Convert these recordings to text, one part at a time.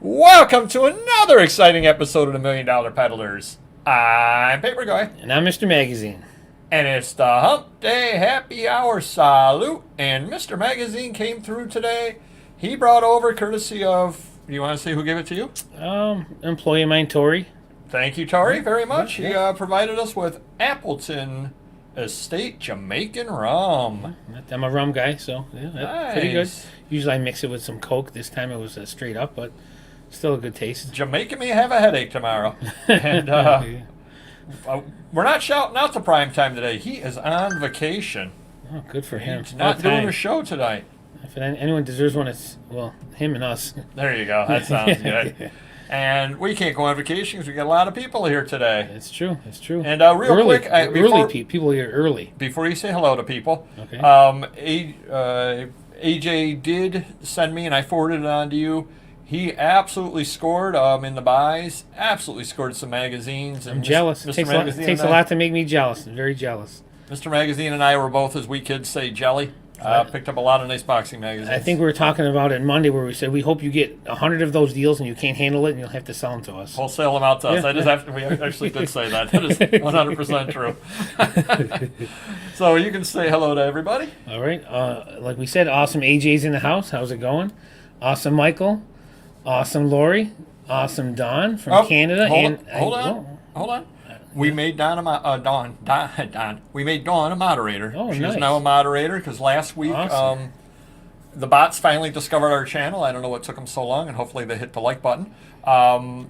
Welcome to another exciting episode of the $1 Million Peddlers. I'm Paper Guy. And I'm Mr. Magazine. And it's the Hump Day Happy Hour Salute. And Mr. Magazine came through today. He brought over courtesy of, do you want to say who gave it to you? Employee of mine, Tori. Thank you, Tori, very much. He provided us with Appleton Estate Jamaican rum. I'm a rum guy, so yeah, that's Nice. pretty good. Usually I mix it with some Coke. This time it was straight up, but still a good taste. Jamaica may have a headache tomorrow. And we're not shouting out to Prime Time today. He is on vacation. Oh, good for him. He's not doing a show tonight. If anyone deserves one, it's, well, him and us. There you go. That sounds good. And we can't go on vacation because we got a lot of people here today. It's true. It's true. And real early, quick, people here early. Before you say hello to people, Okay. AJ did send me, and I forwarded it on to you. He absolutely scored in the buys. Absolutely scored some magazines. And I'm jealous. Mr. It takes a lot to make me jealous. I'm very jealous. Mr. Magazine and I were both, as we kids say, jelly. Picked up a lot of nice boxing magazines. I think we were talking about it Monday where we said we hope you get 100 of those deals and you can't handle it and you'll have to sell them to us. Wholesale them out to us. We actually did say that. That is 100% true. So you can say hello to everybody. All right. Like we said, awesome AJ's in the house. How's it going? Awesome Michael. Awesome Lori. Awesome Don from Canada. Hold on. We made Dawn We made Dawn a moderator. Oh, She nice. is now a moderator because last week Awesome. the bots finally discovered our channel. I don't know what took them so long, and hopefully they hit the like button. And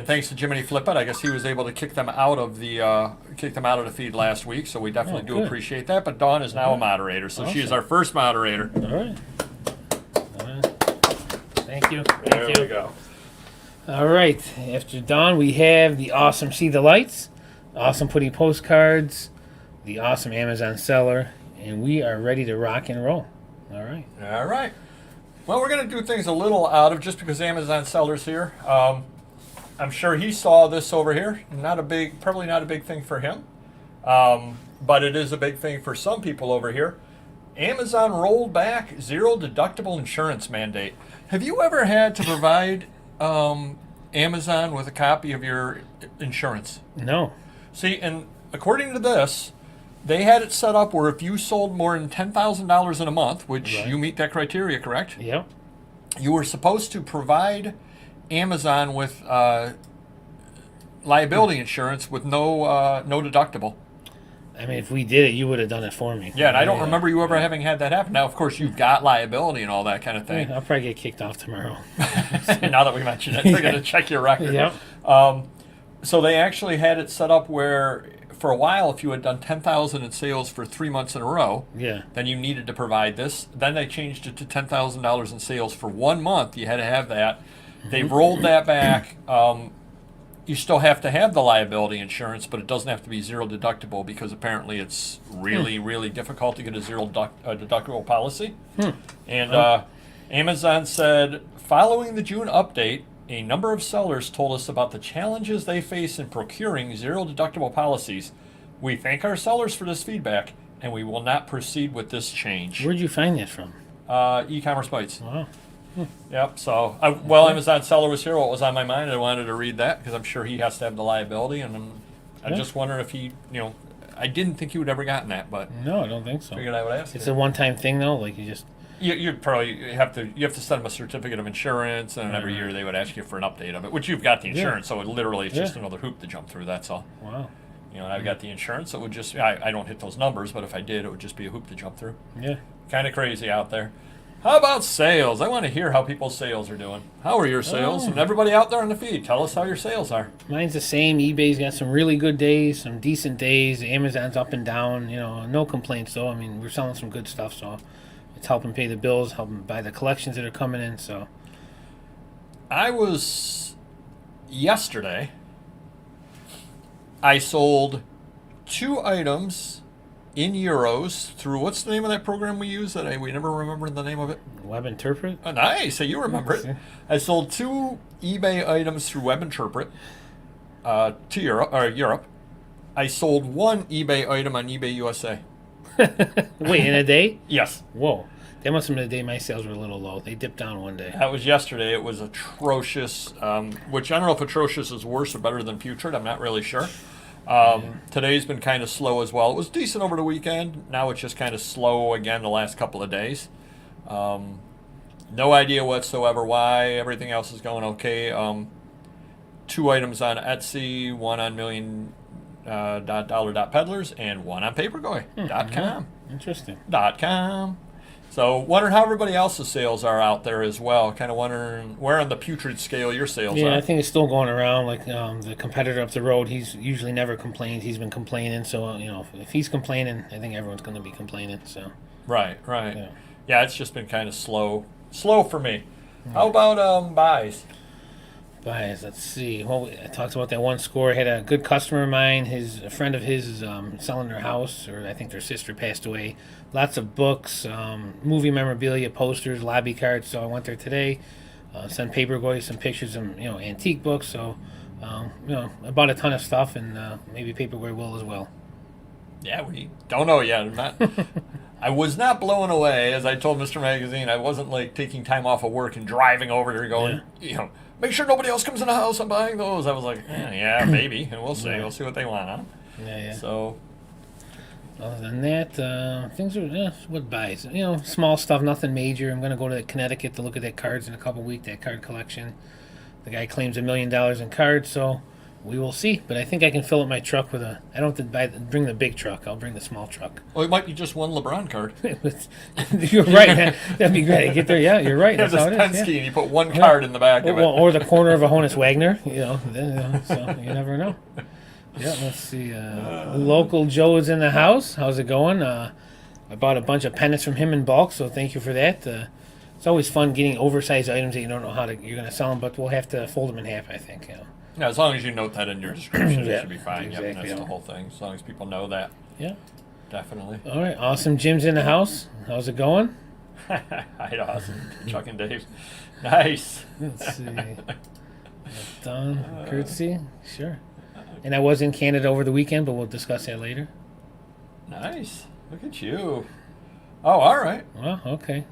thanks to Jiminy Flippett, I guess he was able to kick them out of the feed last week. So we definitely do good. appreciate that. But Dawn is now a moderator, so she is our first moderator. All right. Thank you. There we go. All right. After Don, we have the awesome See the Lights, awesome Putty Postcards, the awesome Amazon Seller, and we are ready to rock and roll. All right. All right. Well, we're going to do things a little out of just because Amazon Seller's here. I'm sure he saw this over here. Probably not a big thing for him, but it is a big thing for some people over here. Amazon rolled back zero deductible insurance mandate. Have you ever had to provide Amazon with a copy of your insurance? No. See, and according to this, they had it set up where if you sold more than $10,000 in a month, which you meet that criteria, correct? Yep. You were supposed to provide Amazon with liability insurance with no deductible. I mean, if we did it, you would have done it for me. Yeah, and I don't remember you ever having had that happen. Now, of course, you've got liability and all that kind of thing. I'll probably get kicked off tomorrow. Now that we mention it, they're going to check your record. Yep. So they actually had it set up where, for a while, if you had done $10,000 in sales for 3 months in a row, then you needed to provide this. Then they changed it to $10,000 in sales for 1 month. You had to have that. They've rolled that back. You still have to have the liability insurance, but it doesn't have to be zero deductible because apparently it's really, really difficult to get a zero deductible policy. And Amazon said, following the June update, a number of sellers told us about the challenges they face in procuring zero deductible policies. We thank our sellers for this feedback, and we will not proceed with this change. Where'd you find that from? E-commerce Bites. Wow. Yep. So, while Amazon Seller was here, what was on my mind, I wanted to read that because I'm sure he has to have the liability, and I just wonder if he, I didn't think he would ever gotten that, but No, I don't think so. figured I would ask. It's a one-time thing, though? Like, you just... You'd probably have to send them a certificate of insurance, and every year they would ask you for an update of it, which you've got the insurance, so it literally is just another hoop to jump through. That's all. Wow. And I've got the insurance, so it would just I don't hit those numbers, but if I did, it would just be a hoop to jump through. Yeah. Kind of crazy out there. How about sales? I want to hear how people's sales are doing. How are your sales? And everybody out there on the feed, tell us how your sales are. Mine's the same. eBay's got some really good days, some decent days. Amazon's up and down. No complaints, though. I mean, we're selling some good stuff, so it's helping pay the bills, helping buy the collections that are coming in, so. Yesterday, I sold 2 items in euros through, what's the name of that program we use that we never remember the name of it? Web Interpret? Oh, nice. So you remember it. I sold 2 eBay items through Web Interpret to Europe. I sold 1 eBay item on eBay USA. Wait, in a day? Yes. Whoa. That must have been the day my sales were a little low. They dipped down one day. That was yesterday. It was atrocious, which I don't know if atrocious is worse or better than putrid. I'm not really sure. Today's been kind of slow as well. It was decent over the weekend. Now it's just kind of slow again the last couple of days. No idea whatsoever why. Everything else is going okay. 2 items on Etsy, one on $million.dollar.peddlers, and one on papergoy.com. Interesting. .com. So wondering how everybody else's sales are out there as well. Kind of wondering where on the putrid scale your sales are. Yeah, I think it's still going around. Like the competitor up the road, he's usually never complained. He's been complaining. So, if he's complaining, I think everyone's going to be complaining. So. Right. Yeah, it's just been kind of slow for me. How about buys? Buys. Let's see. Well, I talked about that one score. I had a good customer of mine. A friend of his is selling their house, or I think their sister passed away. Lots of books, movie memorabilia, posters, lobby cards. So I went there today. Sent Paperboy some pictures of antique books. So I bought a ton of stuff, and maybe Paperboy will as well. Yeah, we don't know yet. I was not blown away, as I told Mr. Magazine. I wasn't like taking time off of work and driving over there going, make sure nobody else comes in the house. I'm buying those. I was like, yeah, maybe, and we'll see. We'll see what they want, huh? Yeah. So, other than that, things are what buys. Small stuff, nothing major. I'm gonna go to Connecticut to look at that cards in a couple weeks. That card collection. The guy claims $1 million in cards, so we will see. But I think I can fill up my truck with I don't have to bring the big truck. I'll bring the small truck. Well, it might be just one LeBron card. You're right. That'd be great. I get there. Yeah, you're right. That's how it is. Penske, and you put one card in the back of it. Or the corner of a Honus Wagner. So you never know. Yeah, let's see. Local Joe is in the house. How's it going? I bought a bunch of pennants from him in bulk, so thank you for that. It's always fun getting oversized items that you don't know you're going to sell them, but we'll have to fold them in half, I think. Yeah, as long as you note that in your description, it should be fine. Exactly, That's the whole thing. As long as people know that. Yeah. Definitely. All right. Awesome. Jim's in the house. How's it going? Hi, Awesome. Chuck and Dave. Nice. Let's see. Don, courtesy. Sure. And I was in Canada over the weekend, but we'll discuss that later. Nice. Look at you. Oh, all right. Well, okay.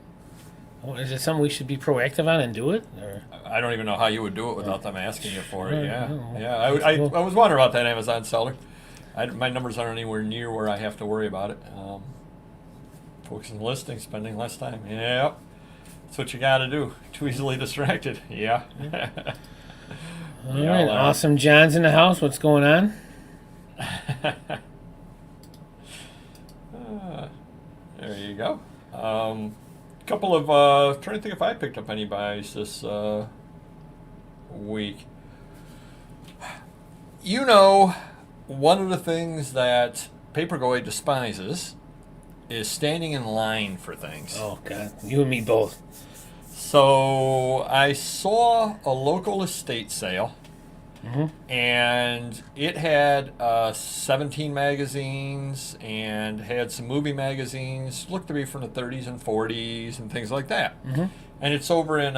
Well, is it something we should be proactive on and do it? Or? I don't even know how you would do it without them asking you for it. Yeah. Well, I was wondering about that Amazon seller. My numbers aren't anywhere near where I have to worry about it. Focus on listing, spending less time. Yep. That's what you got to do. Too easily distracted. Yeah. All right. Awesome. John's in the house. What's going on? There you go. Couple of trying to think if I picked up any buys this week. One of the things that Papergoy despises is standing in line for things. Oh God, you and me both. So I saw a local estate sale, and it had 17 magazines and had some movie magazines, looked to be from the 30s and 40s and things like that. And it's over in,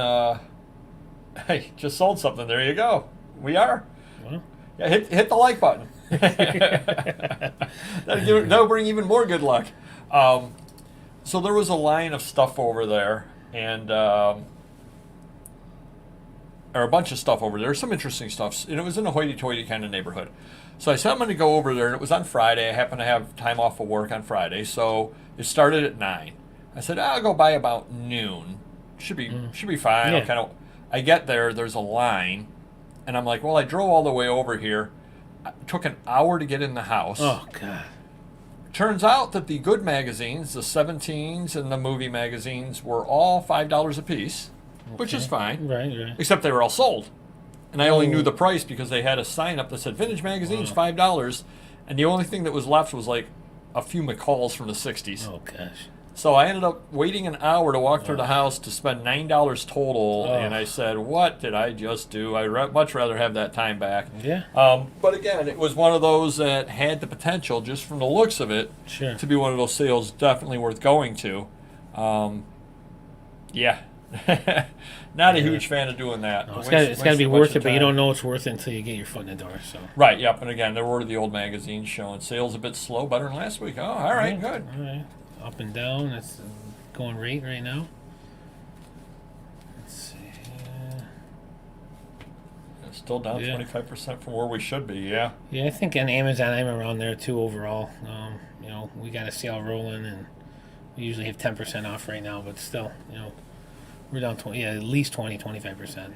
hey, just sold something. There you go. We are. Well. Yeah, hit the like button. That'll bring even more good luck. So there was a line of stuff over there, and or a bunch of stuff over there. Some interesting stuff, and it was in a hoity-toity kind of neighborhood. So I said I'm going to go over there, and it was on Friday. I happened to have time off of work on Friday, so it started at 9. I said I'll go by about noon. Should be fine. Yeah. I get there. There's a line, and I'm like, well, I drove all the way over here. It took an hour to get in the house. Oh God. Turns out that the good magazines, the 17s and the movie magazines, were all $5 a piece, which is fine. Right. Except they were all sold. And I only knew the price because they had a sign up that said vintage magazines, $5. And the only thing that was left was like a few McCalls from the 60s. Oh, gosh. So I ended up waiting an hour to walk through the house to spend $9 total. And I said, what did I just do? I'd much rather have that time back. Yeah. But again, it was one of those that had the potential, just from the looks of it, to be one of those sales definitely worth going to. Yeah. Not a huge fan of doing that. No, it's got to be worth it, but you don't know it's worth it until you get your foot in the door. So. Right, yep. And again, there were the old magazines showing sales a bit slow, better than last week. Oh, all right, good. All right. Up and down. It's going rate right now. Let's see. It's still down 25% from where we should be. Yeah. Yeah, I think on Amazon I'm around there too overall. We got a sale rolling, and we usually have 10% off right now, but still, we're down at least 25%.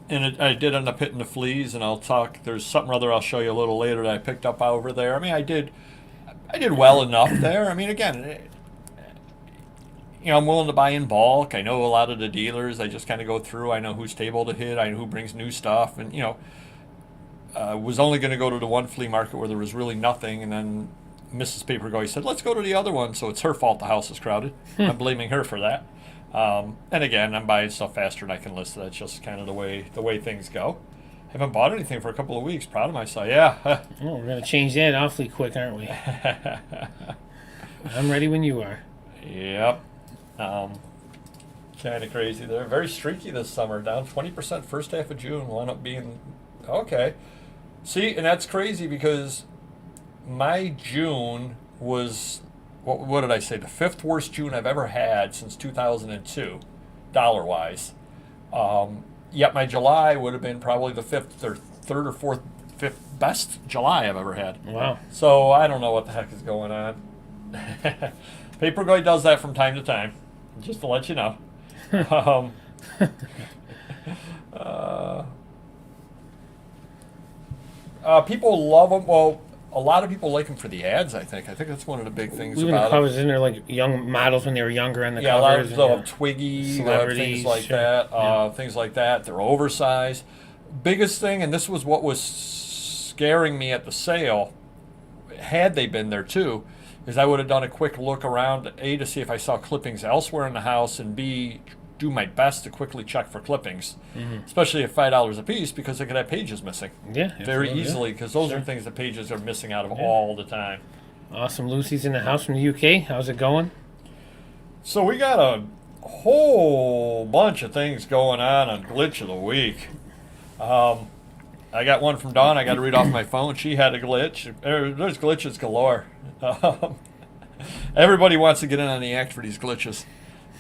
And I did end up hitting the fleas, and I'll talk. There's something or other I'll show you a little later that I picked up over there. I mean, I did well enough there. I mean, again, I'm willing to buy in bulk. I know a lot of the dealers. I just kind of go through. I know who's table to hit. I know who brings new stuff, and was only going to go to the one flea market where there was really nothing, and then Mrs. Paper Guy said, "Let's go to the other one." So it's her fault the house is crowded. I'm blaming her for that. And again, I'm buying stuff faster than I can list it. That's just kind of the way things go. Haven't bought anything for a couple of weeks. Proud of myself. Yeah. Well, we're going to change that awfully quick, aren't we? I'm ready when you are. Yep. Kind of crazy there. Very streaky this summer. Down 20% first half of June. Will end up being okay. See, and that's crazy because my June was, what did I say? The 5th worst June I've ever had since 2002, dollar-wise. Yet my July would have been probably the 5th or 3rd or 5th best July I've ever had. Wow. So I don't know what the heck is going on. Paper Guy does that from time to time, just to let you know. People love them. Well, a lot of people like them for the ads, I think. I think that's one of the big things Even about the covers, in there like young models when they were younger on the yeah, covers. A lot of Twiggy, things like that. Things like that. They're oversized. Biggest thing, and this was what was scaring me at the sale, had they been there too, is I would have done a quick look around, A, to see if I saw clippings elsewhere in the house, and B, do my best to quickly check for clippings, especially at $5 a piece, because they could have pages missing. Yeah, very easily, because those are things the pages are missing out of all the time. Awesome. Lucy's in the house from the UK. How's it going? So we got a whole bunch of things going on Glitch of the Week. I got one from Dawn. I got to read off my phone. She had a glitch. There's glitches galore. Everybody wants to get in on the act for these glitches.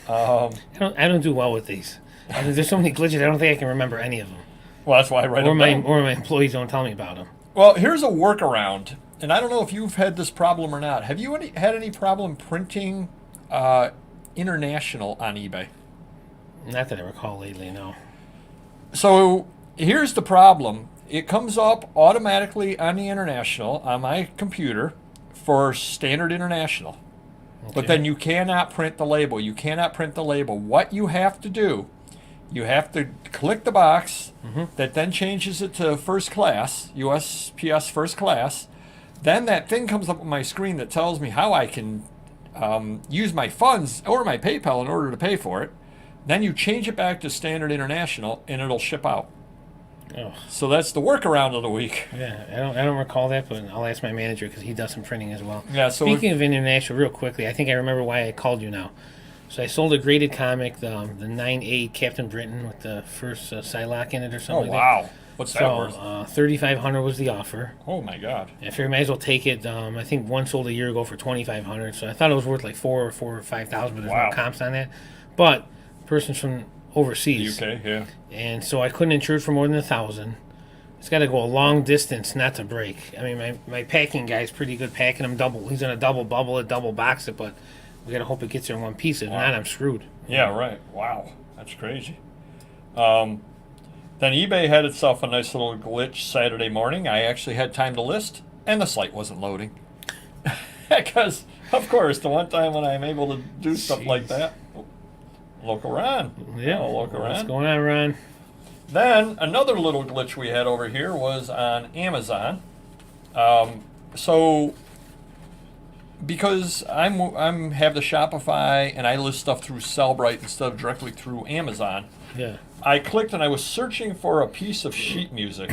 I don't do well with these. There's so many glitches. I don't think I can remember any of them. Well, that's why I write them down. Or my employees don't tell me about them. Well, here's a workaround, and I don't know if you've had this problem or not. Have you had any problem printing international on eBay? Not that I recall lately, no. So here's the problem. It comes up automatically on the international on my computer for standard international. Okay. But then you cannot print the label. You cannot print the label. What you have to do, you have to click the box that then changes it to first class, USPS first class. Then that thing comes up on my screen that tells me how I can use my funds or my PayPal in order to pay for it. Then you change it back to standard international, and it'll ship out. Oh. So that's the workaround of the week. Yeah, I don't recall that, but I'll ask my manager because he does some printing as well. Yeah. So speaking of international, real quickly, I think I remember why I called you now. So I sold a graded comic, the 9/8 Captain Britain with the first Psylocke in it or something. Oh wow! What's that worth? $3,500 was the offer. Oh my God! I figured I might as well take it. I think one sold a year ago for $2,500, so I thought it was worth like $4,000 or $5,000, but there's no comps on that. But the person's from overseas. UK, yeah. And so I couldn't insure it for more than $1,000. It's got to go a long distance not to break. I mean, my packing guy's pretty good packing them double. He's going to double bubble it, double box it, but we got to hope it gets there in one piece. If not, I'm screwed. Yeah, right. Wow. That's crazy. Then eBay had itself a nice little glitch Saturday morning. I actually had time to list, and the site wasn't loading. Because, of course, the one time when I'm able to do stuff like that. Local Ron. Yeah. Local Ron. What's going on, Ron? Then another little glitch we had over here was on Amazon. So because I'm have the Shopify and I list stuff through Sellbrite instead of directly through Amazon. Yeah. I clicked and I was searching for a piece of sheet music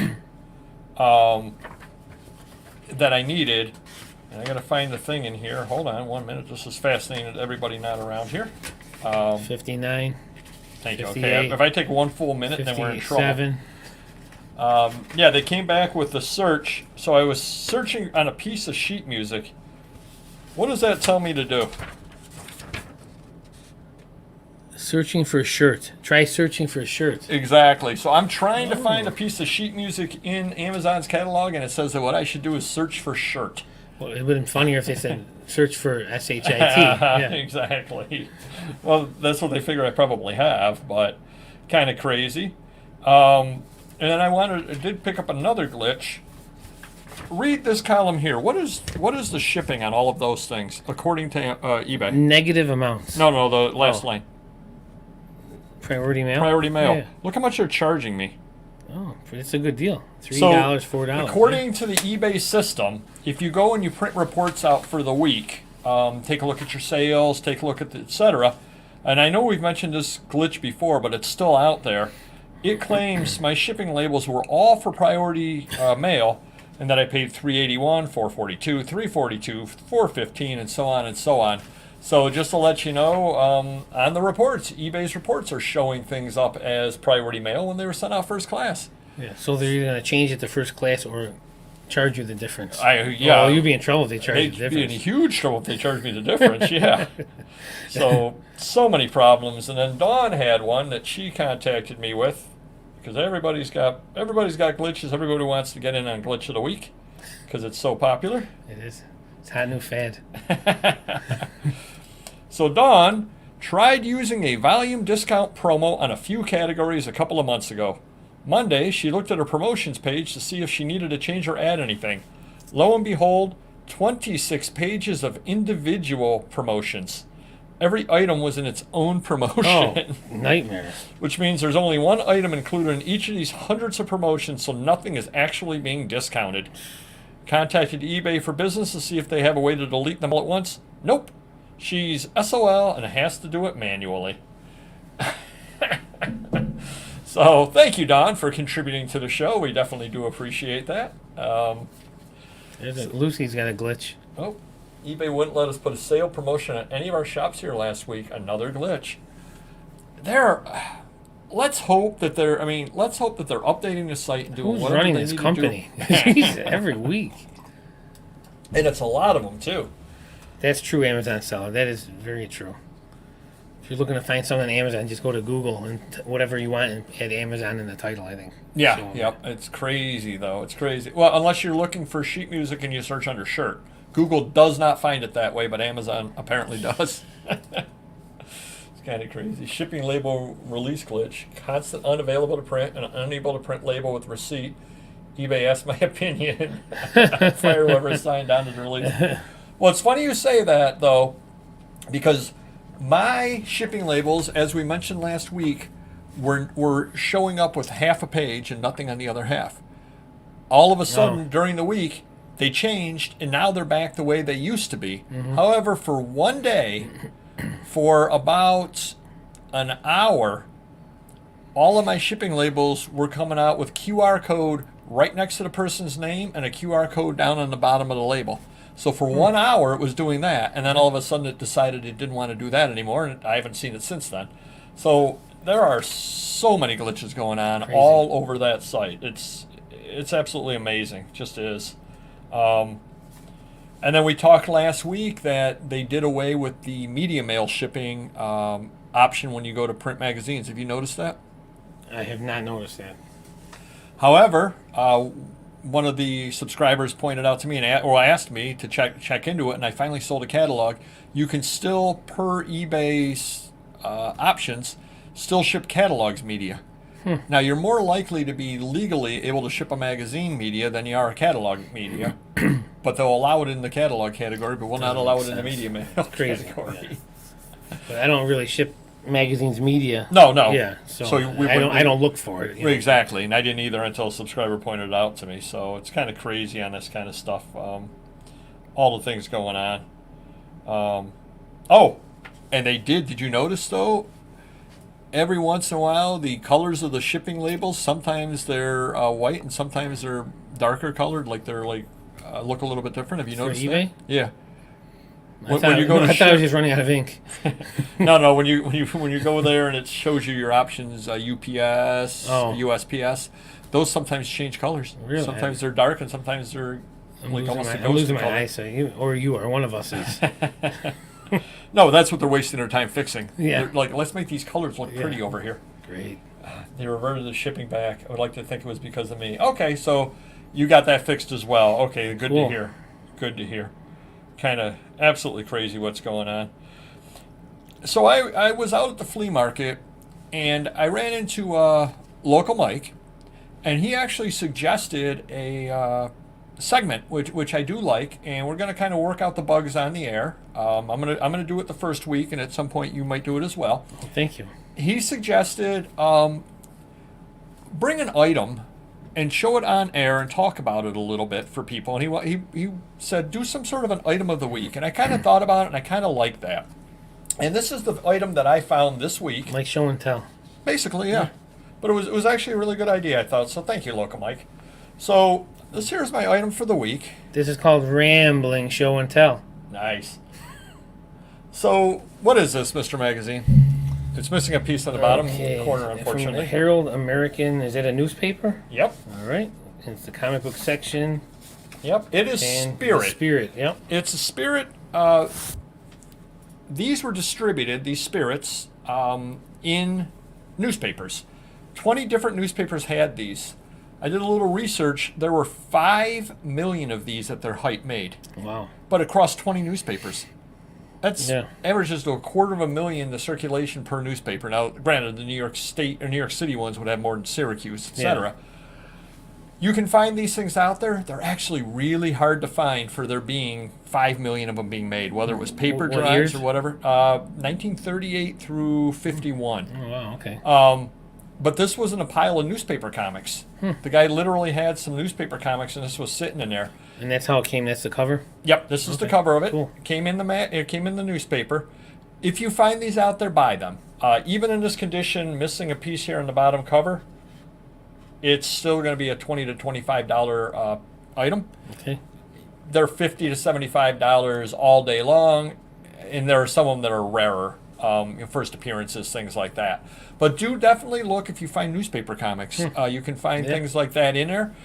that I needed. And I got to find the thing in here. Hold on 1 minute. This is fascinating to everybody not around here. 59. Thank you. Okay, if I take 1 full minute, then we're in trouble. 57. Yeah, they came back with the search. So I was searching on a piece of sheet music. What does that tell me to do? Searching for a shirt. Try searching for a shirt. Exactly. So I'm trying to find a piece of sheet music in Amazon's catalog, and it says that what I should do is search for shirt. Well, it would have been funnier if they said search for SHIT. Yeah. Exactly. Well, that's what they figure I probably have, but kind of crazy. And then I did pick up another glitch. Read this column here. What is the shipping on all of those things according to eBay? Negative amounts. No, the last line. Priority mail? Priority mail. Yeah. Look how much they're charging me. Oh, it's a good deal. $3, So, $4. according to the eBay system, if you go and you print reports out for the week, take a look at your sales, take a look at the etc. And I know we've mentioned this glitch before, but it's still out there. It claims my shipping labels were all for priority mail, and that I paid $381, $442, $342, $415, and so on and so on. So just to let you know, on the reports, eBay's reports are showing things up as priority mail when they were sent out first class. Yeah, so they're either going to change it to first class or charge you the difference. Yeah. Oh, you'd be in trouble if they charge you the They'd be in difference. huge trouble if they charged me the difference, yeah. So many problems. And then Dawn had one that she contacted me with, because everybody's got glitches. Everybody wants to get in on Glitch of the Week because it's so popular. It is. It's a hot new fad. So Dawn tried using a volume discount promo on a few categories a couple of months ago. Monday, she looked at her promotions page to see if she needed to change or add anything. Lo and behold, 26 pages of individual promotions. Every item was in its own promotion. Oh, nightmare. Which means there's only one item included in each of these hundreds of promotions, so nothing is actually being discounted. Contacted eBay for Business to see if they have a way to delete them all at once. Nope. She's SOL and has to do it manually. So thank you, Don, for contributing to the show. We definitely do appreciate that. Lucy's got a glitch. Oh, eBay wouldn't let us put a sale promotion on any of our shops here last week. Another glitch. Let's hope that they're updating the site and doing Who's whatever running they this need company? to do. Jeez, every week. And it's a lot of them too. That's true, Amazon seller. That is very true. If you're looking to find something on Amazon, just go to Google and whatever you want and add Amazon in the title, I think. Yeah, So, yep. It's crazy, though. It's crazy. Well, unless you're looking for sheet music and you search under shirt. Google does not find it that way, but Amazon apparently does. It's kind of crazy. Shipping label release glitch. Constant unavailable to print and unable to print label with receipt. eBay asked my opinion. Fire whoever signed on to the release. Well, it's funny you say that, though, because my shipping labels, as we mentioned last week, were showing up with half a page and nothing on the other half. All of a sudden, during the week, they changed, and now they're back the way they used to be. Mm-hmm. However, for one day, for about an hour, all of my shipping labels were coming out with QR code right next to the person's name and a QR code down on the bottom of the label. So for 1 hour, it was doing that, and then all of a sudden it decided it didn't want to do that anymore, and I haven't seen it since then. So there are so many glitches going on all over that site. It's absolutely amazing, just is. And then we talked last week that they did away with the media mail shipping option when you go to print magazines. Have you noticed that? I have not noticed that. However, one of the subscribers pointed out to me, or asked me to check into it, and I finally sold a catalog. You can still, per eBay's options, still ship catalogs media. Now, you're more likely to be legally able to ship a magazine media than you are a catalog media, but they'll allow it in the catalog category, but will not allow it in the media mail category. Yeah. But I don't really ship magazines media. No. Yeah, so I don't look for it. Exactly, and I didn't either until a subscriber pointed it out to me. So it's kind of crazy on this kind of stuff. All the things going on. And they did you notice, though? Every once in a while, the colors of the shipping labels, sometimes they're white and sometimes they're darker colored, like they're look a little bit different. Have you noticed eBay? that? Yeah. I thought I was just running out of ink. No. When you go there and it shows you your options, UPS, USPS, those sometimes change colors. Really? Sometimes they're dark and sometimes they're I'm almost a losing ghostly color. my eyesight. You are one of us is. No, that's what they're wasting their time fixing. Yeah. They're like, let's make these colors look pretty over here. Great. They reverted the shipping back. I would like to think it was because of me. Okay, so you got that fixed as well. Okay, good to hear. Good to hear. Kind of absolutely crazy what's going on. So I was out at the flea market, and I ran into local Mike, and he actually suggested a segment which I do like, and we're going to kind of work out the bugs on the air. I'm gonna do it the first week, and at some point you might do it as well. Thank you. He suggested bring an item and show it on air and talk about it a little bit for people. And he said do some sort of an item of the week, and I kind of thought about it, and I kind of like that. And this is the item that I found this week. Like show and tell. Basically, yeah. But it was actually a really good idea, I thought. So thank you, local Mike. So this here's my item for the week. This is called rambling show and tell. Nice. So what is this, Mr. Magazine? It's missing a piece on the bottom corner, unfortunately. From the Herald American. Is that a newspaper? Yep. All right. It's the comic book section. Yep. It is Spirit. Spirit, yep. It's a Spirit. These were distributed, these spirits, in newspapers. 20 different newspapers had these. I did a little research. There were 5 million of these at their height made. Wow. But across 20 newspapers. That's averages to 250,000 the circulation per newspaper. Now, granted, the New York State or New York City ones would have more than Syracuse, etc. You can find these things out there. They're actually really hard to find for there being 5 million of them being made, whether it was paper drives or whatever. 1938 through 51. Oh, wow, okay. But this was in a pile of newspaper comics. The guy literally had some newspaper comics, and this was sitting in there. And that's how it came. That's the cover? Yep, this is the cover of it. Cool. It came in the newspaper. If you find these out there, buy them. Even in this condition, missing a piece here on the bottom cover, it's still going to be a $20 to $25 item. Okay. They're $50 to $75 all day long, and there are some of them that are rarer. First appearances, things like that. But do definitely look if you find newspaper comics. You can find things like that in there.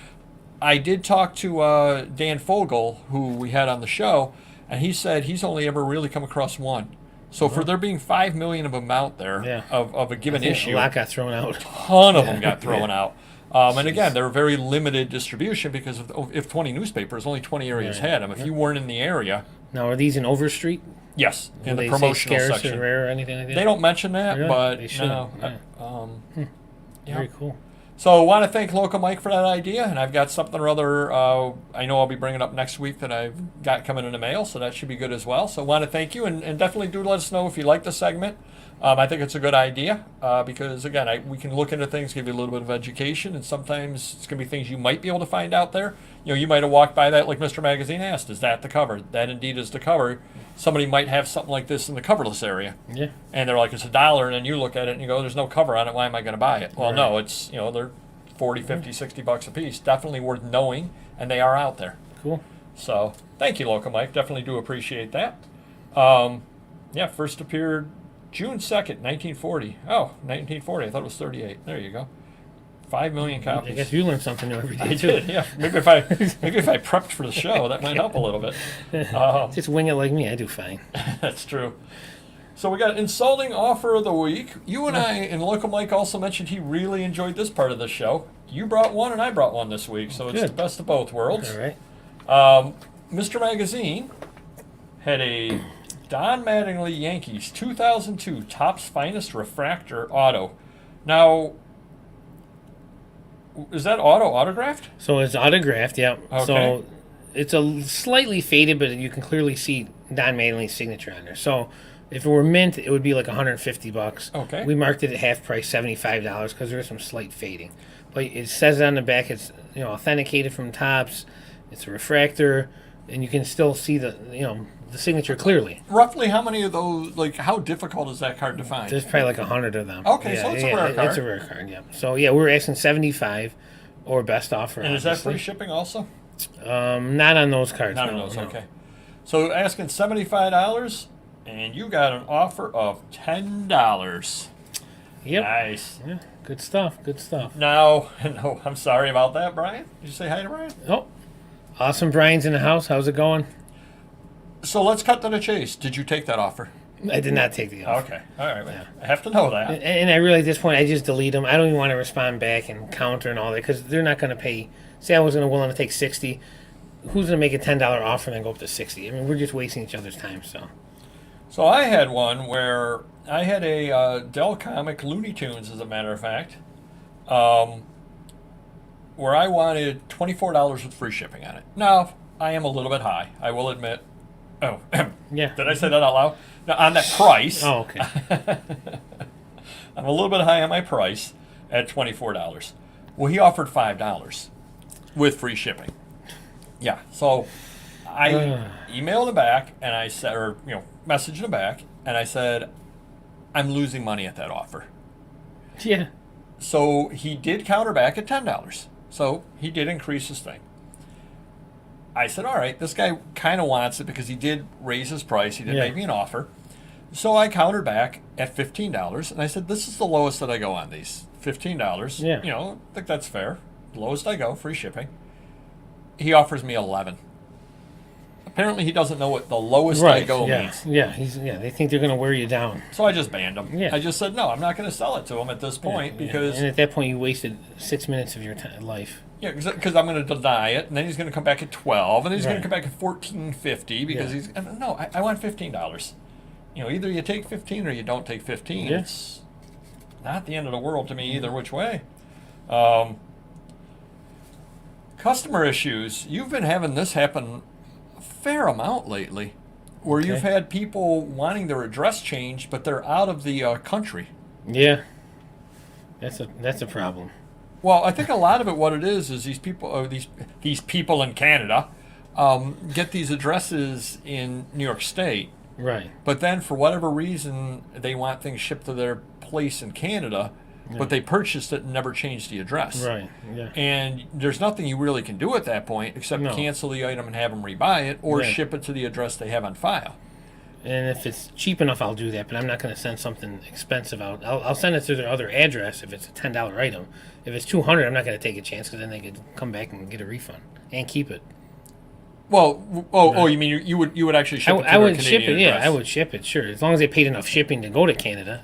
I did talk to Dan Fogel, who we had on the show, and he said he's only ever really come across one. So for there being 5 million of them out there of a given issue, a lot got thrown out. A ton of them got thrown out. And again, they're very limited distribution because if 20 newspapers, only 20 areas had them. If you weren't in the area. Now, are these in Overstreet? Yes, in the promotional section. Or rare or anything like that? They don't mention that, but they should. Very cool. So I want to thank Local Mike for that idea, and I've got something or other I know I'll be bringing up next week that I've got coming in the mail, so that should be good as well. So I want to thank you, and definitely do let us know if you like the segment. I think it's a good idea because, again, we can look into things, give you a little bit of education, and sometimes it's going to be things you might be able to find out there. You know, you might have walked by that, like Mr. Magazine asked, is that the cover? That indeed is the cover. Somebody might have something like this in the coverless area. Yeah. And they're like, it's $1, and then you look at it and you go, there's no cover on it, why am I going to buy it? Well, no, it's, they're 40, 50, $60 a piece. Definitely worth knowing, and they are out there. Cool. So, thank you, Local Mike. Definitely do appreciate that. First appeared June 2nd, 1940. Oh, 1940. I thought it was 38. There you go. 5 million copies. I guess you learn something new every day, I did, yeah. Maybe if I prepped for the show, that might help a little bit. Just wing it like me. I do fine. That's true. So we got insulting offer of the week. You and I and Local Mike also mentioned he really enjoyed this part of the show. You brought one and I brought one this week, so it's the best of both worlds. All right. Mr. Magazine had a Don Mattingly Yankees 2002 Topps Finest Refractor Auto. Now, is that autographed? So it's autographed, yeah. Okay. So it's a slightly faded, but you can clearly see Don Mattingly's signature on there. So if it were mint, it would be like $150. Okay. We marked it at half price, $75, because there is some slight fading. But it says on the back it's authenticated from Topps. It's a refractor, and you can still see the signature clearly. Roughly how many of those, how difficult is that card to find? There's probably like 100 of them. Okay, so it's a rare card. It's a rare card, yeah. So, yeah, we're asking $75 or best offer. And is that free shipping also? Not on those cards. Not on those, okay. So asking $75, and you got an offer of $10. Yep. Nice. Yeah, good stuff, good stuff. No, I'm sorry about that, Brian. Did you say hi to Brian? Oh, awesome. Brian's in the house. How's it going? So let's cut to the chase. Did you take that offer? I did not take the offer. Okay. All right. Yeah. I have to know that. And I really, at this point, I just delete them. I don't even want to respond back and counter and all that because they're not going to pay. Say I was willing to take 60. Who's going to make a $10 offer and then go up to 60? I mean, we're just wasting each other's time. So I had one where I had a Dell comic Looney Tunes, as a matter of fact, where I wanted $24 with free shipping on it. Now, I am a little bit high, I will admit. Oh, yeah. Did I say that out loud? No, on that price. Oh, okay. I'm a little bit high on my price at $24. Well, he offered $5 with free shipping. Yeah, so I emailed him back and I said, or messaged him back, and I said, I'm losing money at that offer. Yeah. So he did counter back at $10. So he did increase his thing. I said, all right, this guy kind of wants it because he did raise his price. He did make me an offer. So I countered back at $15, and I said, this is the lowest that I go on these. $15. Yeah. I think that's fair. The lowest I go, free shipping. He offers me 11. Apparently, he doesn't know what the lowest I go means. Yeah, they think they're going to wear you down. So I just banned him. Yeah. I just said, no, I'm not going to sell it to him at this point because... And at that point, you wasted 6 minutes of your life. Yeah, because I'm going to deny it, and then he's going to come back at 12, and then he's going to come back at $14.50 because he's... No, I want $15. Either you take 15 or you don't take 15. Yeah. It's not the end of the world to me either which way. Customer issues. You've been having this happen a fair amount lately, where you've had people wanting their address changed, but they're out of the country. Yeah, that's a problem. Well, I think a lot of it, what it is these people, these people in Canada, get these addresses in New York State. Right. But then, for whatever reason, they want things shipped to their place in Canada, but they purchased it and never changed the address. Right, yeah. And there's nothing you really can do at that point except cancel the item and have them rebuy it or ship it to the address they have on file. And if it's cheap enough, I'll do that, but I'm not going to send something expensive out. I'll send it to their other address if it's a $10 item. If it's $200, I'm not going to take a chance because then they could come back and get a refund and keep it. Well, you mean you would actually ship it to I would Canadian ship it, address. I would ship it, sure. As long as they paid enough shipping to go to Canada,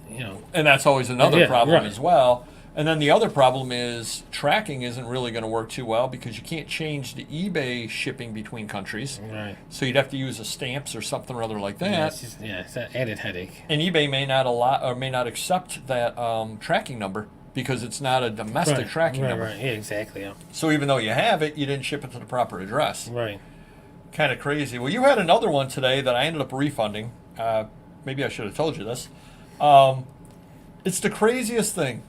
And that's always another problem as well. And then the other problem is tracking isn't really going to work too well because you can't change the eBay shipping between countries. Right. So you'd have to use a stamps or something or other like that. It's an added headache. And eBay may not allow or may not accept that tracking number because it's not a domestic tracking number. Right, yeah, exactly. Yeah. So even though you have it, you didn't ship it to the proper address. Right. Kind of crazy. Well, you had another one today that I ended up refunding. Maybe I should have told you this. It's the craziest thing.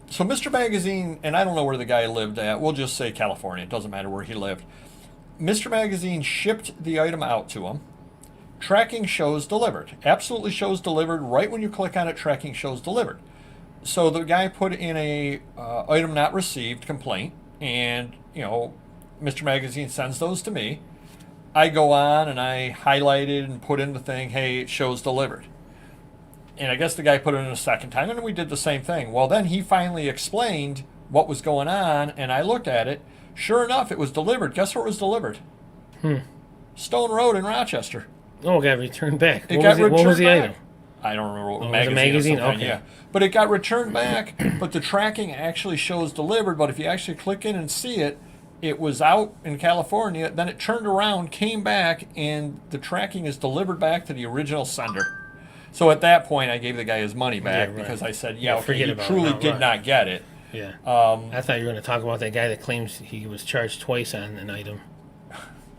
So Mr. Magazine, and I don't know where the guy lived at. We'll just say California. It doesn't matter where he lived. Mr. Magazine shipped the item out to him. Tracking shows delivered. Absolutely shows delivered. Right when you click on it, tracking shows delivered. So the guy put in a item not received complaint, and Mr. Magazine sends those to me. I go on and I highlight it and put in the thing, hey, it shows delivered. And I guess the guy put it in a second time, and we did the same thing. Well, then he finally explained what was going on, and I looked at it. Sure enough, it was delivered. Guess where it was delivered? Stone Road in Rochester. Oh, it got returned back. What was the item? I don't remember what magazine. Magazine. Okay. Yeah. But it got returned back, but the tracking actually shows delivered. But if you actually click in and see it, it was out in California. Then it turned around, came back, and the tracking is delivered back to the original sender. So at that point, I gave the guy his money back because I said, okay, he truly did not get it. Yeah. I thought you were going to talk about that guy that claims he was charged twice on an item.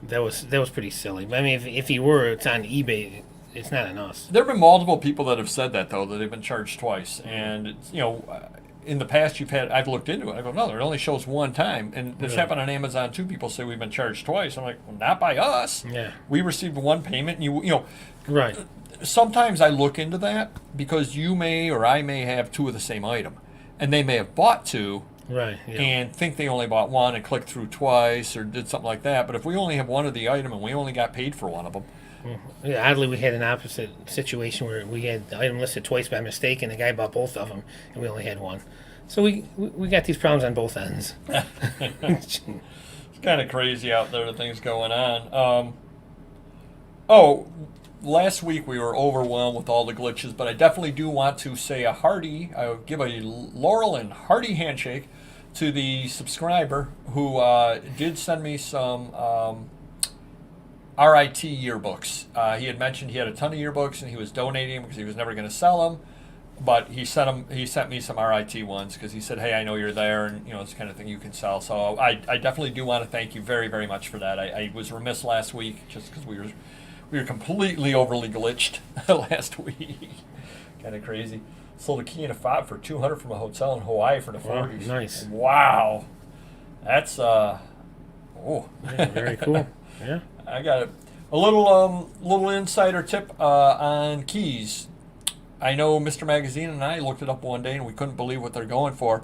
That was pretty silly. But I mean, if he were, it's on eBay. It's not on us. There have been multiple people that have said that though, that they've been charged twice, and it's, in the past I've looked into it. I go, no, it only shows one time, and this happened on Amazon too. People say we've been charged twice. I'm like, well, not by us. Yeah. We received one payment, and Right. Sometimes I look into that because you may or I may have two of the same item, and they may have bought two. Right. Yeah. And think they only bought one and clicked through twice or did something like that. But if we only have one of the item and we only got paid for one of them. Yeah, oddly, we had an opposite situation where we had the item listed twice by mistake, and the guy bought both of them, and we only had one. So we got these problems on both ends. It's kind of crazy out there, the things going on. Oh, last week we were overwhelmed with all the glitches, but I definitely do want to say give a Laurel and hearty handshake to the subscriber who did send me some RIT yearbooks. He had mentioned he had a ton of yearbooks and he was donating them because he was never going to sell them. But he sent me some RIT ones because he said, "Hey, I know you're there, and it's the kind of thing you can sell." So I definitely do want to thank you very, very much for that. I was remiss last week just because we were completely overly glitched last week. Kind of crazy. Sold a key and a fob for $200 from a hotel in Hawaii for the 40s. Nice. Wow, that's Yeah, very cool. Yeah. I got a little insider tip on keys. I know Mr. Magazine and I looked it up one day and we couldn't believe what they're going for.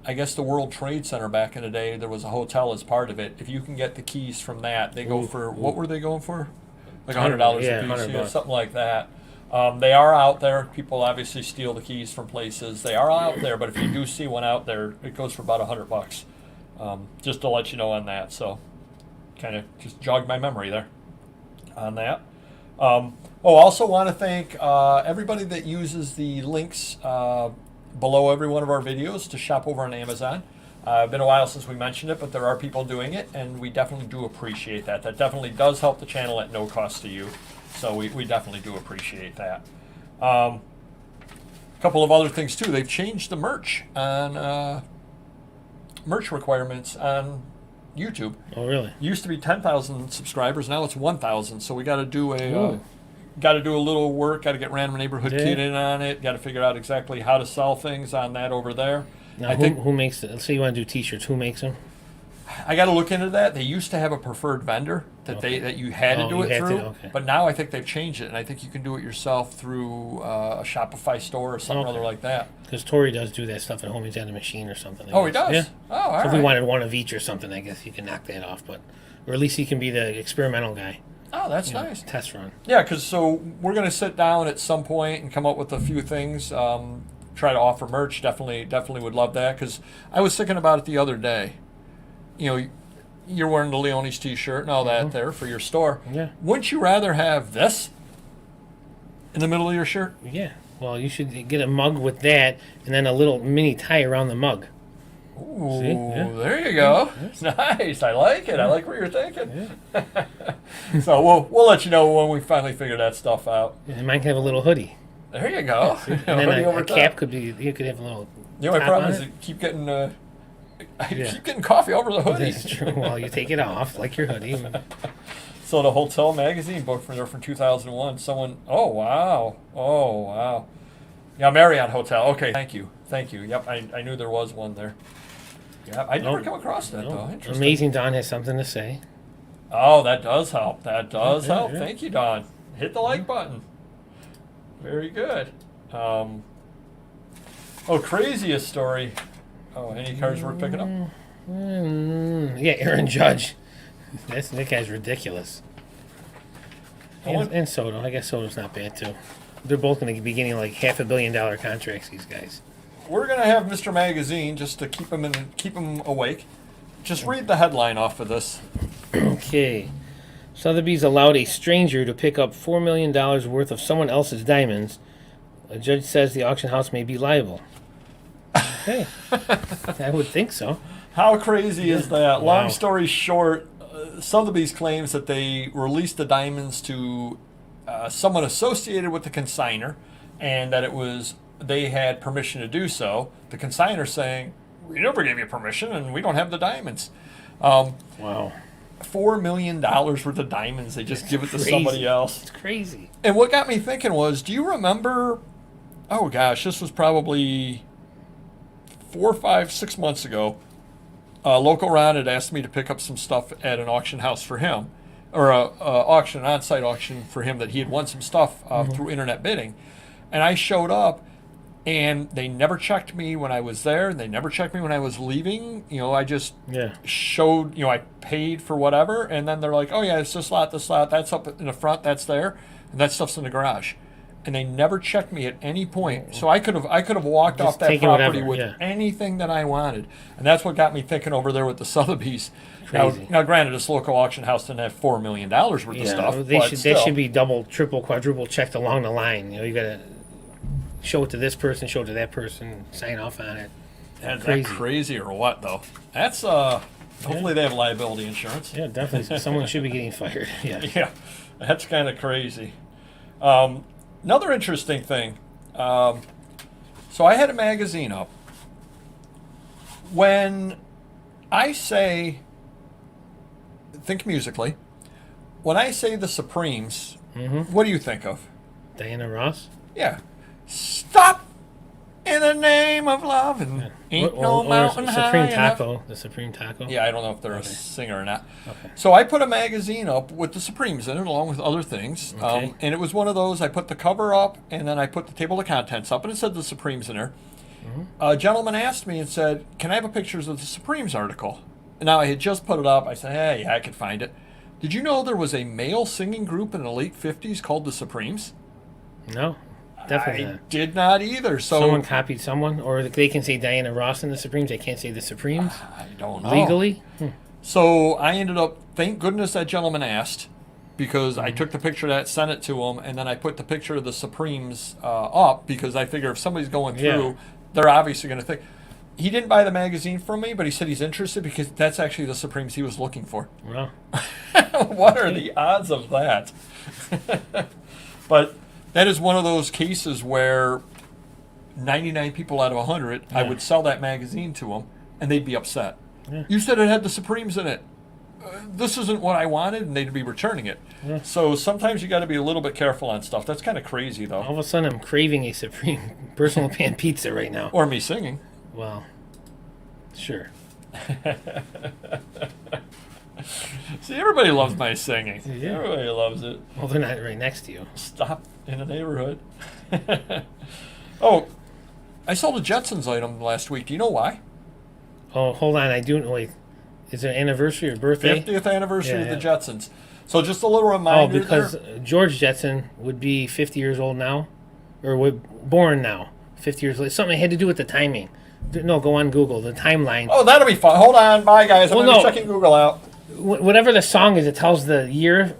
I guess the World Trade Center back in the day, there was a hotel as part of it. If you can get the keys from that, they go for, what were they going for? Like $100 a piece, $100. Something like that. They are out there. People obviously steal the keys from places. They are out there, but if you do see one out there, it goes for about $100. Just to let you know on that. So kind of just jogged my memory there on that. Also want to thank everybody that uses the links below every one of our videos to shop over on Amazon. Been a while since we mentioned it, but there are people doing it, and we definitely do appreciate that. That definitely does help the channel at no cost to you, so we definitely do appreciate that. A couple of other things, too. They've changed the merch on merch requirements on YouTube. Oh, really? Used to be 10,000 subscribers. Now it's 1,000. So we got to do a little work. Got to get Random Neighborhood Kid in on it. Got to figure out exactly how to sell things on that over there. Now, who makes it? Let's say you want to do T-shirts. Who makes them? I got to look into that. They used to have a preferred vendor that you had to do it through, but now I think they've changed it, and I think you can do it yourself through a Shopify store or something other like that. Because Tori does do that stuff at home. He's got a machine or something. Oh, he does? Yeah. Oh, all right. So if we wanted one of each or something, I guess you can knock that off, or at least he can be the experimental guy. Oh, that's nice. Test run. Yeah, because we're going to sit down at some point and come up with a few things. Try to offer merch. Definitely would love that, because I was thinking about it the other day. You're wearing the Leone's T-shirt and all that there for your store. Yeah. Wouldn't you rather have this in the middle of your shirt? Yeah. Well, you should get a mug with that and then a little mini tie around the mug. Ooh, there you go. Nice. I like it. I like what you're thinking. Yeah. So we'll let you know when we finally figure that stuff out. And mine can have a little hoodie. There you go. And then a cap could be. You could have a little. The only problem is you keep getting. I keep getting coffee over the hoodie. That's true. Well, you take it off like your hoodie. So the hotel magazine book from 2001. Someone. Oh wow. Yeah, Marriott Hotel. Okay, thank you. Yep, I knew there was one there. Yeah, I never come across that though. Interesting. Amazing Don has something to say. Oh, that does help. That does help. Yeah. Thank you, Don. Hit the like button. Very good. Craziest story. Oh, any cars worth picking up? Yeah, Aaron Judge. That guy's ridiculous. And Soto. I guess Soto's not bad, too. They're both going to be getting like $500 million contracts, these guys. We're going to have Mr. Magazine, just to keep him awake. Just read the headline off of this. Okay. Sotheby's allowed a stranger to pick up $4 million worth of someone else's diamonds. A judge says the auction house may be liable. Okay. I would think so. How crazy is that? Wow. Long story short, Sotheby's claims that they released the diamonds to someone associated with the consignor, and that they had permission to do so. The consignor saying, "We never gave you permission, and we don't have the diamonds." Wow. $4 million worth of diamonds. They just give it to somebody else. It's crazy. And what got me thinking was, do you remember? Oh gosh, this was probably 4, 5, 6 months ago. Local Ron had asked me to pick up some stuff at an auction house for him, or an on-site auction for him, that he had won some stuff through internet bidding. And I showed up, and they never checked me when I was there, and they never checked me when I was leaving. I just showed, I paid for whatever, and then they're like, "Oh yeah, it's this lot, that's up in the front, that's there, and that stuff's in the garage." and they never checked me at any point. So I could have walked Just off that taking property whatever, with yeah. anything that I wanted, and that's what got me thinking over there with the Sotheby's. Crazy. Now, granted, this local auction house didn't have $4 million worth of stuff. They but should still. they should be double, triple, quadruple checked along the line. You got to show it to this person, show it to that person, sign off on it. Is that crazy or what, though? That's, hopefully they have liability insurance. Yeah, definitely. Someone should be getting fired. Yeah. Yeah, that's kind of crazy. Another interesting thing. So I had a magazine up. When I say, think musically, when I say the Supremes, what do you think of? Diana Ross? Yeah. Stop in the name of love and ain't no mountain high Supreme enough. Taco. The Supreme Taco? Yeah, I don't know if they're a singer or not. Okay. So I put a magazine up with the Supremes in it, along with other things. Okay. And it was one of those, I put the cover up, and then I put the table of contents up, and it said the Supremes in there. A gentleman asked me and said, can I have a pictures of the Supremes article? And now I had just put it up. I said, hey, yeah, I could find it. Did you know there was a male singing group in the late 50s called the Supremes? No, definitely I not. did not either. So Someone copied someone, or they can say Diana Ross and the Supremes. They can't say the Supremes I don't know. legally. So I ended up, thank goodness that gentleman asked, because I took the picture of that, sent it to him, and then I put the picture of the Supremes up, because I figure if somebody's going through, they're obviously going to think. He didn't buy the magazine from me, but he said he's interested because that's actually the Supremes he was looking for. Well, What are the odds of that? But that is one of those cases where 99 people out of 100, I would sell that magazine to them, and they'd be upset. Yeah. You said it had the Supremes in it. This isn't what I wanted, and they'd be returning it. Yeah. So sometimes you got to be a little bit careful on stuff. That's kind of crazy, though. all of a sudden I'm craving a Supreme personal pan pizza right now. Or me singing. Well, sure. See, everybody loves my singing. Yeah. Everybody loves it. Well, they're not right next to you. Stop in the neighborhood. Oh, I sold a Jetsons item last week. Do you know why? Oh, hold on. I do. Wait. Is it an anniversary or birthday? 50th anniversary Yeah, of the Jetsons. So just a little Oh, reminder. because there. George Jetson would be 50 years old now, or born now, 50 years later. Something had to do with the timing. No, go on Google. The timeline. Oh, that'll be fun. Hold on. Bye, guys. I'm going to be checking Google out. Whatever the song is, it tells the year.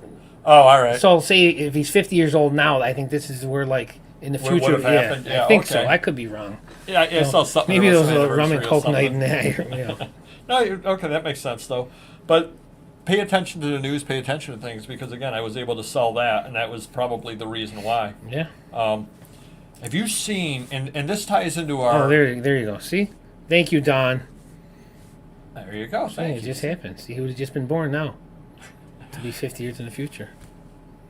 Oh, all right. So say if he's 50 years old now, I think this is where, like, in the Where it future. would have happened. Yeah, I think okay. so. I could be wrong. Yeah, I saw something. Maybe about there was some a rum and anniversary or coke night something. in there. No, okay, that makes sense, though. But pay attention to the news, pay attention to things, because, again, I was able to sell that, and that was probably the reason why. Yeah. Have you seen, and this ties into our... Oh, there you go. See? Thank you, Don. There you go. Thank It you. just happened. See, he would have just been born now to be 50 years in the future.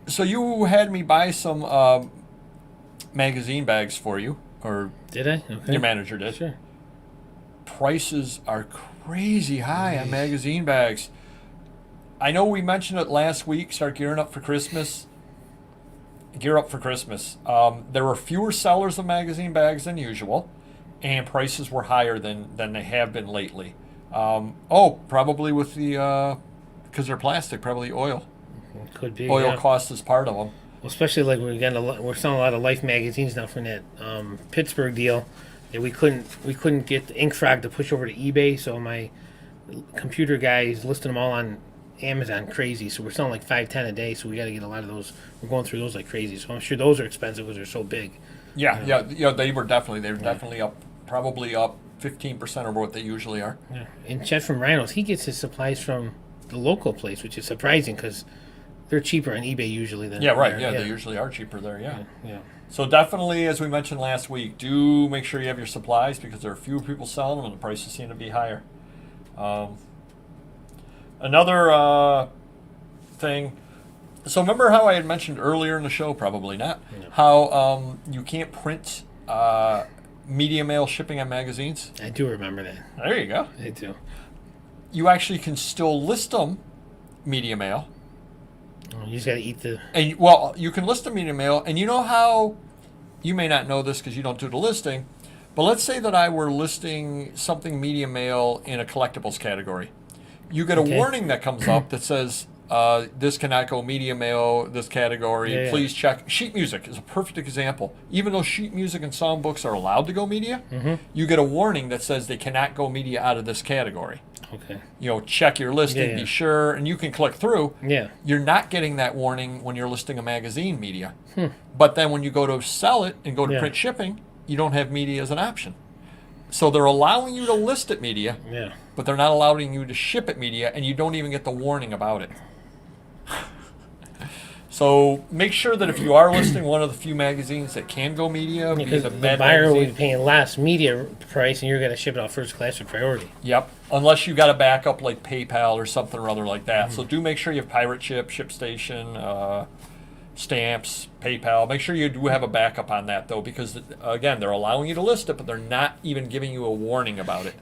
So you had me buy some magazine bags for you, or Did I? Okay. your manager did. Sure. Prices are crazy high on magazine bags. I know we mentioned it last week, start gearing up for Christmas. Gear up for Christmas. There were fewer sellers of magazine bags than usual, and prices were higher than they have been lately. Probably with the, because they're plastic, probably oil. Could be. Oil yeah. cost is part of them. Well, especially like we're selling a lot of Life magazines now from that Pittsburgh deal that we couldn't get the Ink Frog to push over to eBay, so my computer guy is listing them all on Amazon crazy. So we're selling like 5-10 a day, so we got to get a lot of those. We're going through those like crazy. So I'm sure those are expensive because they're so big. Yeah, they were definitely up, probably up 15% over what they usually are. Yeah. And Chet from Rhinos, he gets his supplies from the local place, which is surprising because they're cheaper on eBay usually than Yeah, right. there. Yeah, they usually are cheaper there. Yeah. Yeah. So definitely, as we mentioned last week, do make sure you have your supplies because there are fewer people selling them and the prices seem to be higher. Another thing. So remember how I had mentioned earlier in the show, probably not, how you can't print media mail shipping on magazines? I do remember that. There you go. I do. You actually can still list them media mail. Oh, you just got to eat the... And well, you can list the media mail, and you know how, you may not know this because you don't do the listing, but let's say that I were listing something media mail in a collectibles category. You get a warning that comes up that says, this cannot go media mail, this category. Please check. Sheet music is a perfect example. Even though sheet music and songbooks are allowed to go media, you get a warning that says they cannot go media out of this category. Okay. Check your listing, be sure, and you can click through. Yeah. You're not getting that warning when you're listing a magazine media. But then when you go to sell it and go to print shipping, you don't have media as an option. So they're allowing you to list it media, but they're not allowing you to ship it media, and you don't even get the warning about it. So make sure that if you are listing one of the few magazines that can go media, because the buyer will be paying less media price, and you're going to ship it out first class with priority. Yep, unless you got a backup like PayPal or something or other like that. So do make sure you have Pirate Ship, ShipStation, stamps, PayPal. Make sure you do have a backup on that though, because again, they're allowing you to list it, but they're not even giving you a warning about it.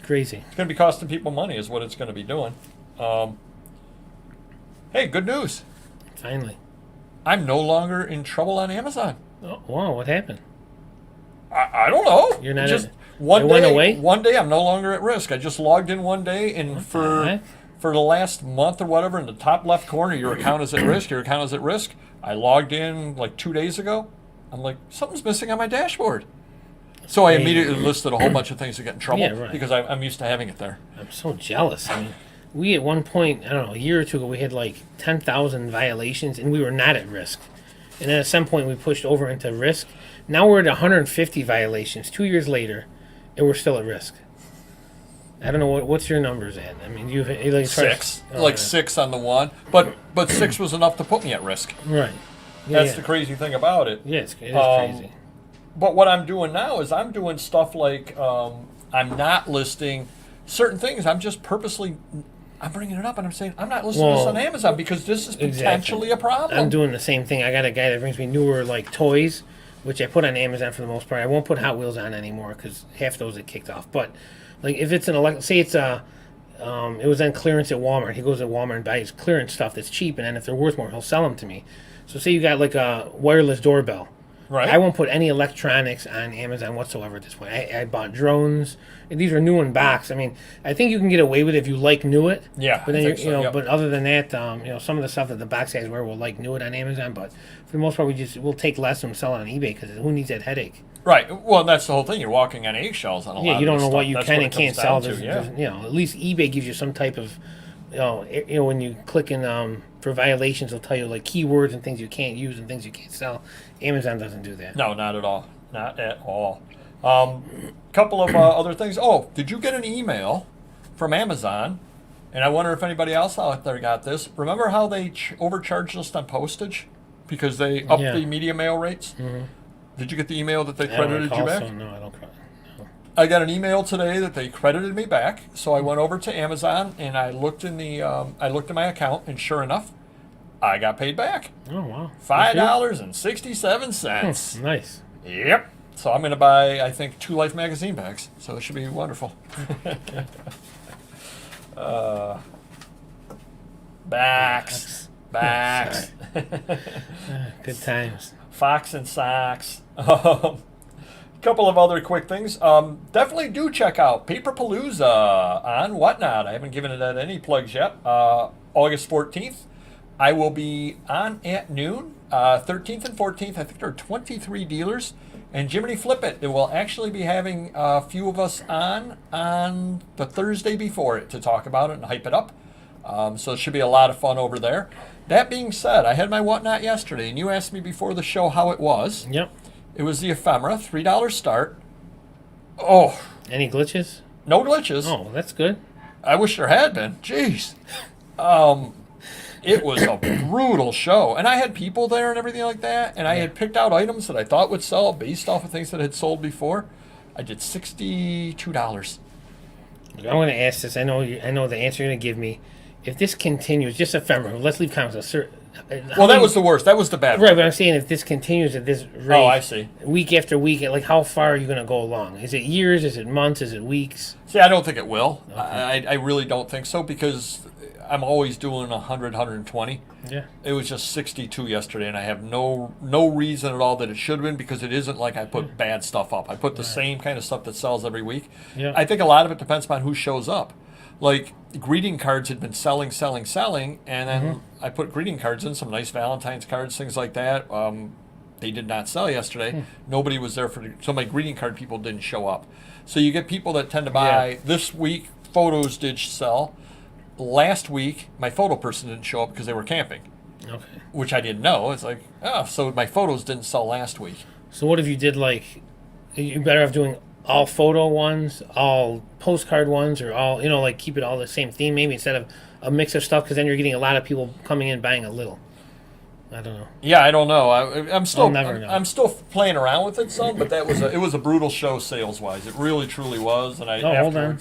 Crazy. It's going to be costing people money, is what it's going to be doing. Hey, good news. Finally. I'm no longer in trouble on Amazon. Oh, wow, what happened? I don't know. You're not just it one went day. Away? One day, I'm no longer at risk. I just logged in one day, and for the last month or whatever, in the top left corner, your account is at risk. Your account is at risk. I logged in like 2 days ago. I'm like, something's missing on my dashboard. So I immediately listed a whole bunch of things to get in trouble because I'm used to having it there. I'm so jealous. I mean, we at one point, I don't know, a year or two ago, we had like 10,000 violations, and we were not at risk. And then at some point, we pushed over into risk. Now we're at 150 violations 2 years later, and we're still at risk. I don't know what's your numbers at. I mean, you've like 6, 6 on the one, but 6 was enough to put me at risk. Right. That's the crazy thing about it. Yeah, it is crazy. But what I'm doing now is I'm doing stuff like I'm not listing certain things. I'm just purposely. I'm bringing it up and I'm saying I'm not listing this on Amazon because this is potentially a problem. I'm doing the same thing. I got a guy that brings me newer like toys, which I put on Amazon for the most part. I won't put Hot Wheels on anymore because half those get kicked off. But like if it's say it's it was on clearance at Walmart. He goes to Walmart and buys clearance stuff that's cheap, and then if they're worth more, he'll sell them to me. So say you got like a wireless doorbell. Right. I won't put any electronics on Amazon whatsoever at this point. I bought drones. And these are new in box. I mean, I think you can get away with it if you like new it. Yeah. But then but other than that, some of the stuff that the box guys wear will like new it on Amazon. But for the most part, we'll take less and sell it on eBay because who needs that headache? Right. Well, that's the whole thing. You're walking on eggshells on a lot of Yeah, you don't know stuff. what you can and can't sell. Yeah. At least eBay gives you some type of, when you click in for violations, they'll tell you like keywords and things you can't use and things you can't sell. Amazon doesn't do that. No, not at all. Not at all. Couple of other things. Oh, did you get an email from Amazon? And I wonder if anybody else out there got this. Remember how they overcharged us on postage because they upped the media mail rates? Mm-hmm. Did you get the email that they credited you back? No, I don't. No. I got an email today that they credited me back. So I went over to Amazon and I looked in my account, and sure enough, I got paid back. Oh wow! $5.67. Nice. Yep. So I'm going to buy, I think, 2 Life Magazine bags. So it should be wonderful. Backs. Good times. Fox and socks. Couple of other quick things. Definitely do check out Paperpalooza on Whatnot. I haven't given it any plugs yet. August 14th. I will be on at noon. 13th and 14th. I think there are 23 dealers. And Jiminy Flip It will actually be having a few of us on the Thursday before it to talk about it and hype it up. So it should be a lot of fun over there. That being said, I had my Whatnot yesterday, and you asked me before the show how it was. Yep. It was the ephemera, $3 start. Oh. Any glitches? No glitches. Oh, that's good. I wish there had been. Jeez. It was a brutal show. And I had people there and everything like that. And I had picked out items that I thought would sell based off of things that had sold before. I did $62. I'm going to ask this. I know the answer you're going to give me. If this continues, just ephemeral, let's leave comments. Well, that was the worst. That was the bad one. Right, but I'm saying if this continues at this rate, I see. Week after week, like how far are you going to go along? Is it years? Is it months? Is it weeks? See, I don't think it will. Okay. I really don't think so because I'm always doing 100, 120. Yeah. It was just 62 yesterday, and I have no reason at all that it should have been because it isn't like I put bad stuff up. I put the same kind of stuff that sells every week. Yeah. I think a lot of it depends upon who shows up. like greeting cards had been selling, and then I put greeting cards in, some nice Valentine's cards, things like that. They did not sell yesterday. Nobody was there so my greeting card people didn't show up. So you get people that tend to buy. This week, photos did sell. Last week, my photo person didn't show up because they were camping. Okay. Which I didn't know. It's like, so my photos didn't sell last week. So what if you did like, you better off doing all photo ones, all postcard ones, or all, like keep it all the same theme maybe instead of a mix of stuff, because then you're getting a lot of people coming in buying a little. I don't know. Yeah, I don't know. I'm still I'll never know. I'm still playing around with it some, but it was a brutal show sales wise. It really truly was. And hold on.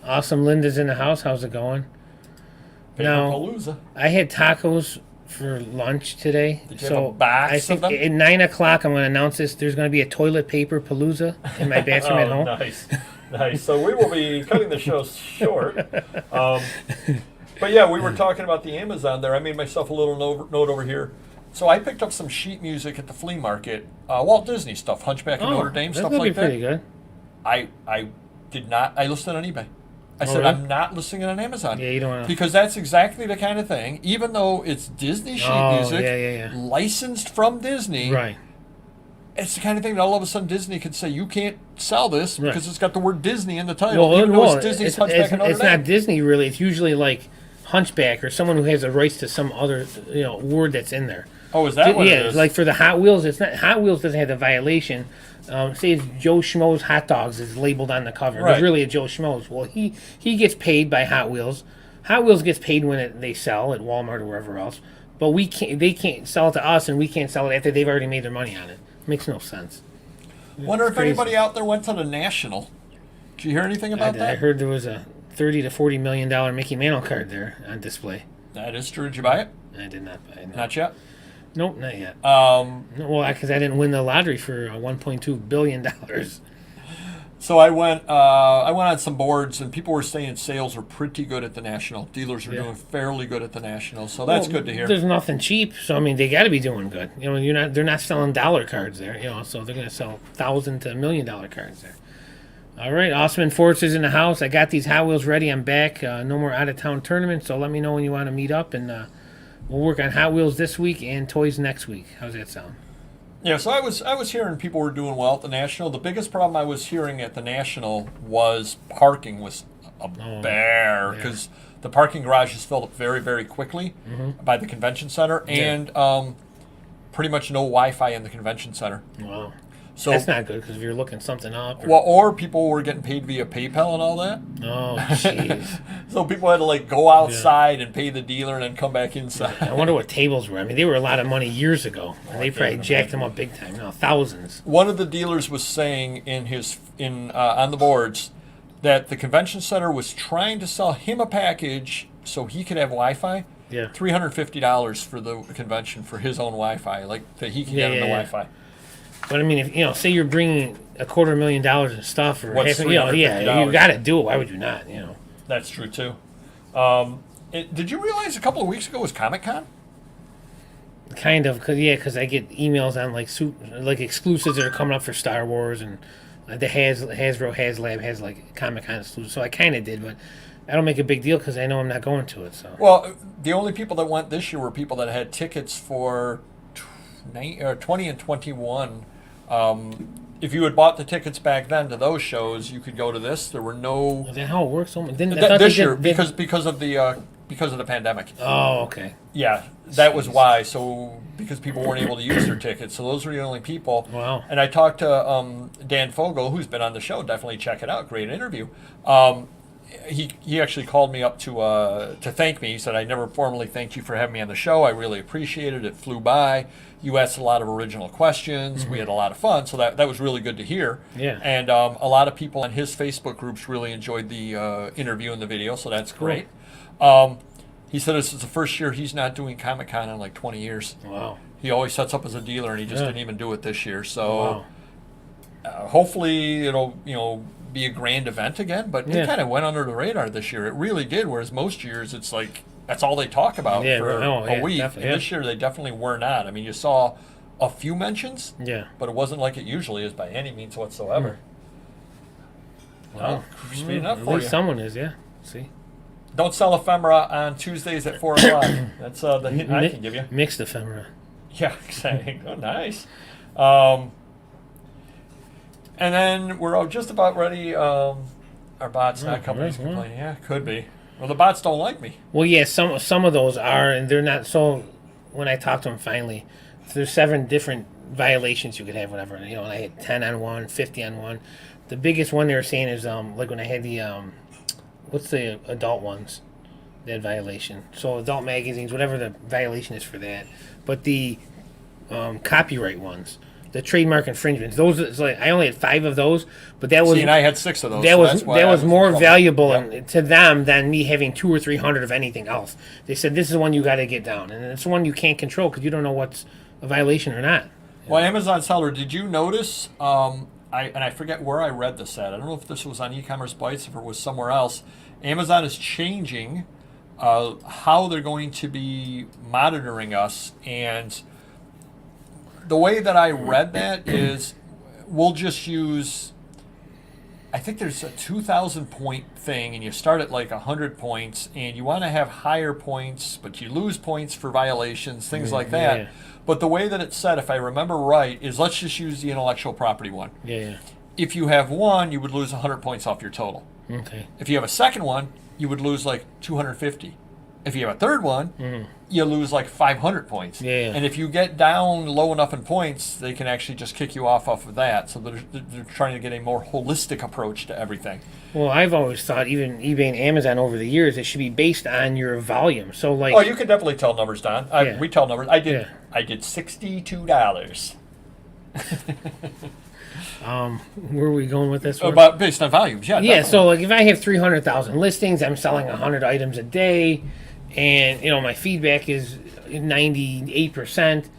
Awesome, Linda's in the house. How's it going? Palooza. I had tacos for lunch today. Did you have a box I think of them? at 9 o'clock I'm going to announce this. There's going to be a toilet paper palooza in my bathroom at home. Nice. So we will be cutting the show short. But yeah, we were talking about the Amazon there. I made myself a little note over here. So I picked up some sheet music at the flea market, Walt Disney stuff, Hunchback of Notre Dame, stuff like that. That's pretty good. I did not. I listed on eBay. I said, really? I'm not listing it on Amazon. Yeah, you don't want to. Because that's exactly the kind of thing, even though it's Disney sheet music, licensed from Disney, right? It's the kind of thing that all of a sudden Disney could say, you can't sell this because it's got the word Disney in the title. It's Disney's Hunchback of Notre Dame. It's not Disney, really. It's usually like Hunchback or someone who has the rights to some other word that's in there. Oh, is that what it is? Like for the Hot Wheels, it's not. Hot Wheels doesn't have the violation. Say it's Joe Schmo's Hot Dogs is labeled on the cover. Right. It's really a Joe Schmo's. Well, he gets paid by Hot Wheels. Hot Wheels gets paid when they sell at Walmart or wherever else. But we can't. They can't sell it to us, and we can't sell it after they've already made their money on it. Makes no sense. Wonder if anybody out there went to the National. Did you hear anything about that? I heard there was a $30 to $40 million Mickey Mantle card there on display. That is true. Did you buy it? I did not buy it. No. Not yet? Nope, not yet. Well, because I didn't win the lottery for $1.2 billion. So I went on some boards, and people were saying sales were pretty good at the National. Dealers are doing fairly good at the National, so that's good to hear. There's nothing cheap, so I mean they got to be doing good. They're not selling dollar cards there. So they're going to sell $1,000 to $1 million cards there. All right, Awesome and Forces in the house. I got these Hot Wheels ready. I'm back. No more out of town tournaments, so let me know when you want to meet up, and we'll work on Hot Wheels this week and toys next week. How's that sound? Yeah, so I was hearing people were doing well at the National. The biggest problem I was hearing at the National was parking was a bear because the parking garages filled up very, very quickly by the convention center, and pretty much no Wi-Fi in the convention center. Wow. So that's not good because if you're looking something up. Or people were getting paid via PayPal and all that. Oh, jeez. So people had to go outside and pay the dealer and then come back inside. I wonder what tables were. I mean, they were a lot of money years ago. And they probably jacked them up big time. Thousands. One of the dealers was saying on the boards that the convention center was trying to sell him a package so he could have Wi-Fi. Yeah. $350 for the convention for his own Wi-Fi, that he can get on the Wi-Fi. But I mean, if say you're bringing $250,000 in stuff, or what's you got to do it. Why would you not? That's true too. Did you realize a couple of weeks ago was Comic-Con? Kind of, because I get emails on like exclusives that are coming up for Star Wars, and the Hasbro HasLab has Comic-Con exclusives. So I kind of did, but I don't make a big deal because I know I'm not going to it. So the only people that went this year were people that had tickets for 20 and 21. If you had bought the tickets back then to those shows, you could go to this. There were no. Is that how it works? This year, because of the pandemic. Oh, okay. Yeah, that was why. So because people weren't able to use their tickets, so those were the only people. Wow. And I talked to Dan Fogel, who's been on the show. Definitely check it out. Great interview. He actually called me up to thank me. He said, I never formally thanked you for having me on the show. I really appreciate it. It flew by. You asked a lot of original questions. We had a lot of fun. So that was really good to hear. Yeah. And a lot of people in his Facebook groups really enjoyed the interview and the video. So that's great. He said this is the first year he's not doing Comic-Con in 20 years. Wow. He always sets up as a dealer, and he just didn't even do it this year. So hopefully it'll be a grand event again, but it kind of went under the radar this year. It really did, whereas most years it's that's all they talk about for a week. And this year they definitely were not. I mean, you saw a few mentions, but it wasn't like it usually is by any means whatsoever. Well, speeding up at for least you. someone is, See? Don't sell ephemera on Tuesdays at 4 o'clock. That's the hint I can give you. Mixed ephemera. Yeah, exactly. Oh, nice. And then we're just about ready. Our bots, not companies complaining. Yeah, could be. Well, the bots don't like me. Well, yeah, some of those are, and they're not. So when I talked to them finally, there's 7 different violations you could have, whatever. You know, I had 10 on one, 50 on one. The biggest one they were saying is like when I had the what's the adult ones, that violation. So adult magazines, whatever the violation is for that. But the copyright ones, the trademark infringements, those it's like I only had 5 of those, but that was. See, and I had 6 of those. That was more valuable Yep. to them than me having 200 or 300 of anything else. They said this is one you got to get down, and it's one you can't control because you don't know what's a violation or not. Well, Amazon seller, did you notice? I forget where I read this at. I don't know if this was on E-commerce Bites, if it was somewhere else. Amazon is changing how they're going to be monitoring us, and the way that I read that is we'll just use, I think there's a 2,000 point thing, and you start at like 100 points, and you want to have higher points, but you lose points for violations, things like that. Yeah. But the way that it's said, if I remember right, is let's just use the intellectual property one. Yeah. If you have one, you would lose 100 points off your total. Okay. If you have a second one, you would lose like 250. If you have a third one, you lose like 500 points. Yeah. And if you get down low enough in points, they can actually just kick you off of that. So they're trying to get a more holistic approach to everything. Well, I've always thought even eBay and Amazon over the years it should be based on your volume. So like. Oh, you can definitely tell numbers, Don. Yeah. We tell numbers. I did. Yeah. I did $62. Where are we going with this one? About based on volumes, yeah. Yeah, Definitely. so like if I have 300,000 listings, I'm selling 100 items a day, and you know my feedback is 98%.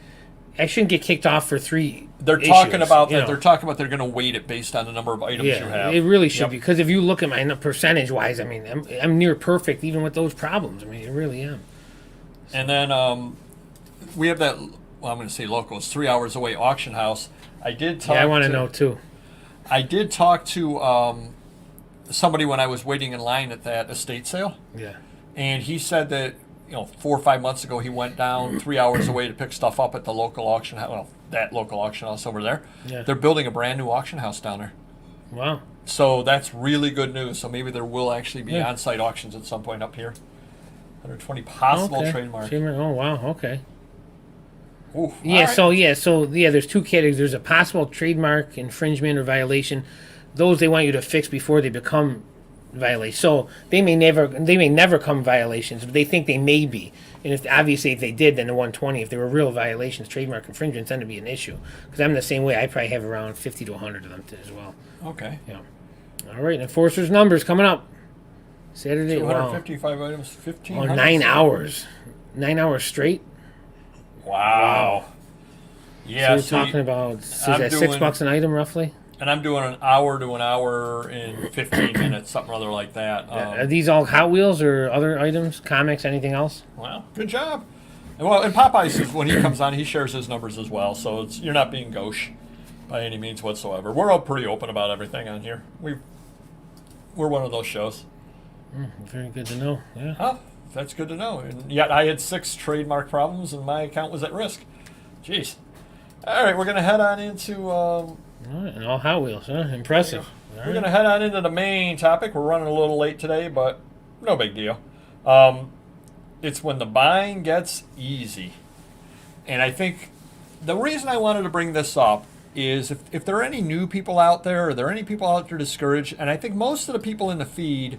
I shouldn't get kicked off for 3. They're issues, talking about you that. know. They're talking about they're going to weight it based on the number of items you Yeah, have. it really should Yep. be because if you look at my percentage wise, I mean I'm near perfect even with those problems. I mean, I really am. And then we have that. Well, I'm going to say local. It's 3 hours away. Auction house. I did talk. Yeah, I want to know too. I did talk to somebody when I was waiting in line at that estate sale, Yeah. and he said that 4 or 5 months ago he went down 3 hours away to pick stuff up at the local auction house. Well, that local auction house over there. Yeah. They're building a brand new auction house down there. Wow. So that's really good news. So maybe there will actually be Yeah. on-site auctions at some point up here. 120 possible Okay. trademark. Oh wow. Okay. Oof. Yeah, All right. so there's 2 categories. There's a possible trademark infringement or violation. Those they want you to fix before they become violations. So they may never come violations, but they think they may be. And if they did, then the 120. If they were real violations, trademark infringements, then it'd be an issue. Because I'm the same way. I probably have around 50 to 100 of them as well. Okay. Yeah. All right, Enforcer's numbers coming up. Saturday. Wow. 255 items, 15. Oh, 9 hours. 9 hours straight. Wow. Yeah, So you're talking about I'm is that doing- $6 an item roughly? and I'm doing an hour to an hour in 15 minutes, something or other like that. Are these all Hot Wheels or other items, comics, anything else? Well, good job. And Popeyes, when he comes on, he shares his numbers as well, so you're not being gauche by any means whatsoever. We're all pretty open about everything on here. We're one of those shows. Very good to know. Yeah. Oh, that's good to know. And yet I had 6 trademark problems, and my account was at risk. Jeez. All right, we're going to head on into... All right, and all Hot Wheels, huh? Impressive. All We're right. going to head on into the main topic. We're running a little late today, but no big deal. It's when the buying gets easy. And I think the reason I wanted to bring this up is if there are any new people out there, or there are any people out there discouraged, and I think most of the people in the feed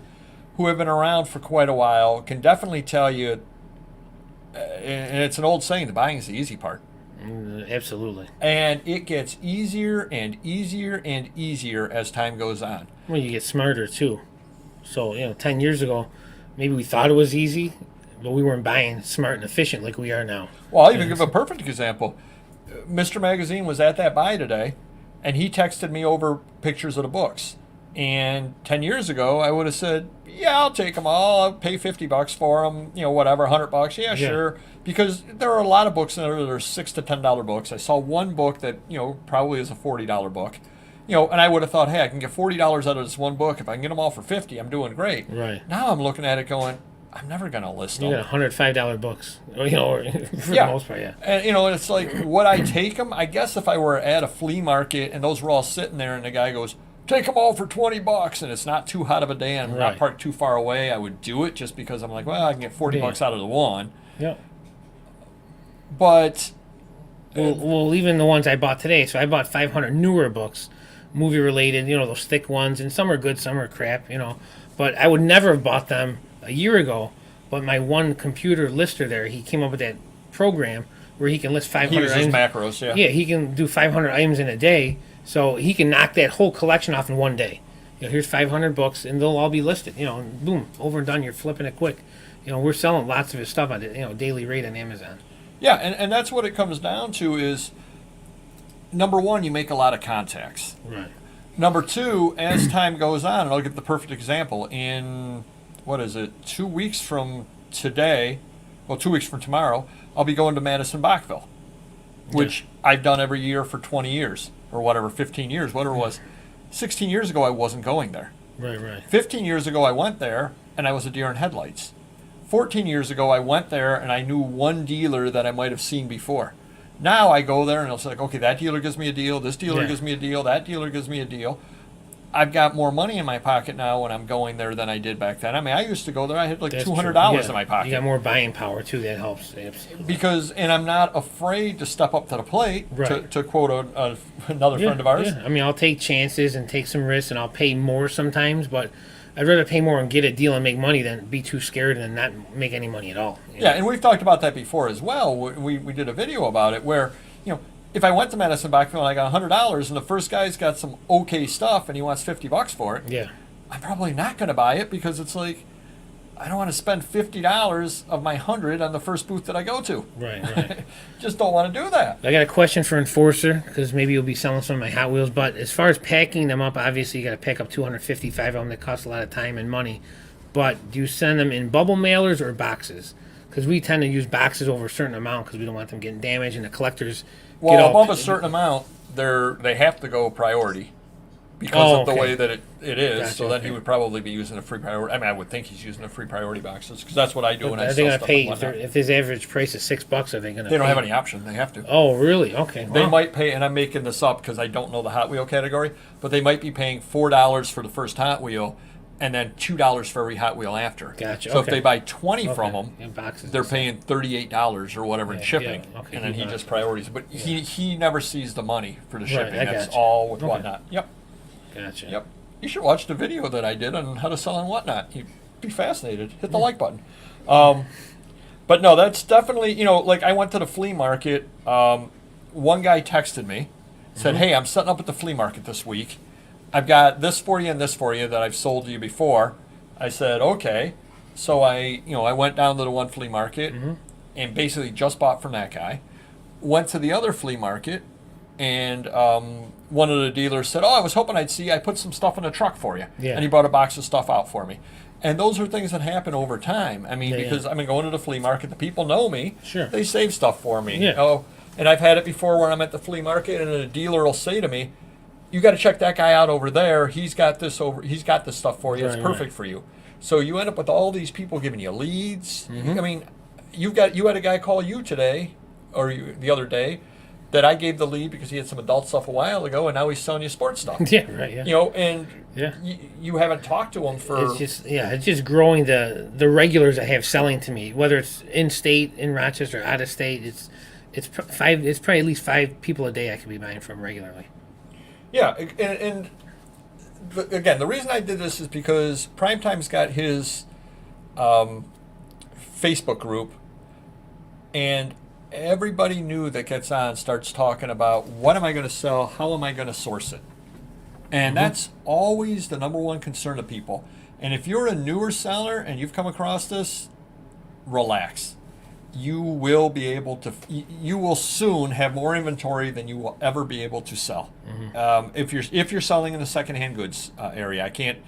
who have been around for quite a while can definitely tell you, and it's an old saying, the buying is the easy part. Absolutely. And it gets easier and easier and easier as time goes on. Well, you get smarter too. So 10 years ago, maybe we thought it was easy, but we weren't buying smart and efficient like we are now. Well, I'll even give a perfect example. Mr. Magazine was at that buy today, and he texted me over pictures of the books. And 10 years ago, I would have said, yeah, I'll take them all. I'll pay $50 for them, whatever, $100. Yeah, sure. Because there are a lot of books in there that are $6 to $10 books. I saw one book that, probably is a $40 book. And I would have thought, hey, I can get $40 out of this one book. If I can get them all for $50, I'm doing great. Right. Now I'm looking at it going, I'm never going to list them. You got $105 books, for the most part, yeah. And, and it's like, would I take them? I guess if I were at a flea market and those were all sitting there and the guy goes, take them all for $20 and it's not too hot of a day and I'm not parked too far away, I would do it just because I'm like, well, I can get $40 out of the one. Yep. But... Well, even the ones I bought today, so I bought 500 newer books, movie-related, those thick ones, and some are good, some are crap, But I would never have bought them a year ago, but my one computer lister there, he came up with that program where he can list 500 items. He uses macros, yeah. Yeah, he can do 500 items in a day, so he can knock that whole collection off in one day. Here's 500 books, and they'll all be listed. And boom, over and done. You're flipping it quick. We're selling lots of his stuff at daily rate on Amazon. Yeah, and that's what it comes down to is, number one, you make a lot of contacts. Right. Number two, as time goes on, and I'll give the perfect example, in, 2 weeks from today, 2 weeks from tomorrow, I'll be going to Madison Bachville, which I've done every year for 20 years, or whatever, 15 years, whatever it was. 16 years ago, I wasn't going there. Right. 15 years ago, I went there, and I was a deer in headlights. 14 years ago, I went there, and I knew one dealer that I might have seen before. Now I go there, and it's like, okay, that dealer gives me a deal, this dealer gives me a deal, that dealer gives me a deal. I've got more money in my pocket now when I'm going there than I did back then. I mean, I used to go there, I had like $200 in my pocket. You got more buying power, too, that helps. Because, and I'm not afraid to step up to the plate, to quote another friend of ours. Yeah. I mean, I'll take chances and take some risks, and I'll pay more sometimes, but I'd rather pay more and get a deal and make money than be too scared and not make any money at all. Yeah, and we've talked about that before as well. We did a video about it where, if I went to Madison Bachville and I got $100 and the first guy's got some okay stuff and he wants $50 for it, I'm probably not going to buy it because it's like, I don't want to spend $50 of my $100 on the first booth that I go to. Right. Just don't want to do that. I got a question for Enforcer because maybe you'll be selling some of my Hot Wheels. But as far as packing them up, obviously you got to pack up 255 of them that cost a lot of time and money. But do you send them in bubble mailers or boxes? Because we tend to use boxes over a certain amount because we don't want them getting damaged and the collectors. Well, above a certain amount, they have to go priority. Because of the way that it is, gotcha, so then he would probably be using a free priority. I mean, I would think he's using a free priority boxes because that's what I do when I sell stuff. Are they going to pay if his average price is $6? Are they going to? They don't have any option. They have to. Oh, really? Okay. They might pay, and I'm making this up because I don't know the Hot Wheel category, but they might be paying $4 for the first Hot Wheel, and then $2 for every Hot Wheel after. Gotcha. So if they buy 20 from them, boxes they're paying $38 or whatever in shipping, and then he just priorities. But he never sees the money for the shipping. That's all with Whatnot. Yep. Gotcha. Yep. You should watch the video that I did on how to sell on Whatnot. You'd be fascinated. Hit the like button. But no, that's definitely, like I went to the flea market. One guy texted me, said, hey, I'm setting up at the flea market this week. I've got this for you and this for you that I've sold to you before. I said, okay. So I went down to the one flea market and basically just bought from that guy. Went to the other flea market and one of the dealers said, I was hoping I put some stuff in a truck for you. Yeah. And he brought a box of stuff out for me. And those are things that happen over time. I mean, because I've been going to the flea market, the people know me. Sure. They save stuff for me. Yeah. And I've had it before where I'm at the flea market and a dealer will say to me, you got to check that guy out over there. He's got this stuff for you. It's perfect for you. So you end up with all these people giving you leads. I mean, you had a guy call you today or the other day that I gave the lead because he had some adult stuff a while ago, and now he's selling you sports stuff. Yeah, right. Yeah. You haven't talked to him for. It's just growing the regulars I have selling to me, whether it's in state, in Rochester, out of state. It's probably at least 5 people a day I could be buying from regularly. Yeah, and again, the reason I did this is because Primetime's got his Facebook group, and everybody new that gets on starts talking about what am I going to sell, how am I going to source it, and that's always the number one concern of people. And if you're a newer seller and you've come across this, relax. You will be able to. You will soon have more inventory than you will ever be able to sell. If you're selling in the secondhand goods area, I can't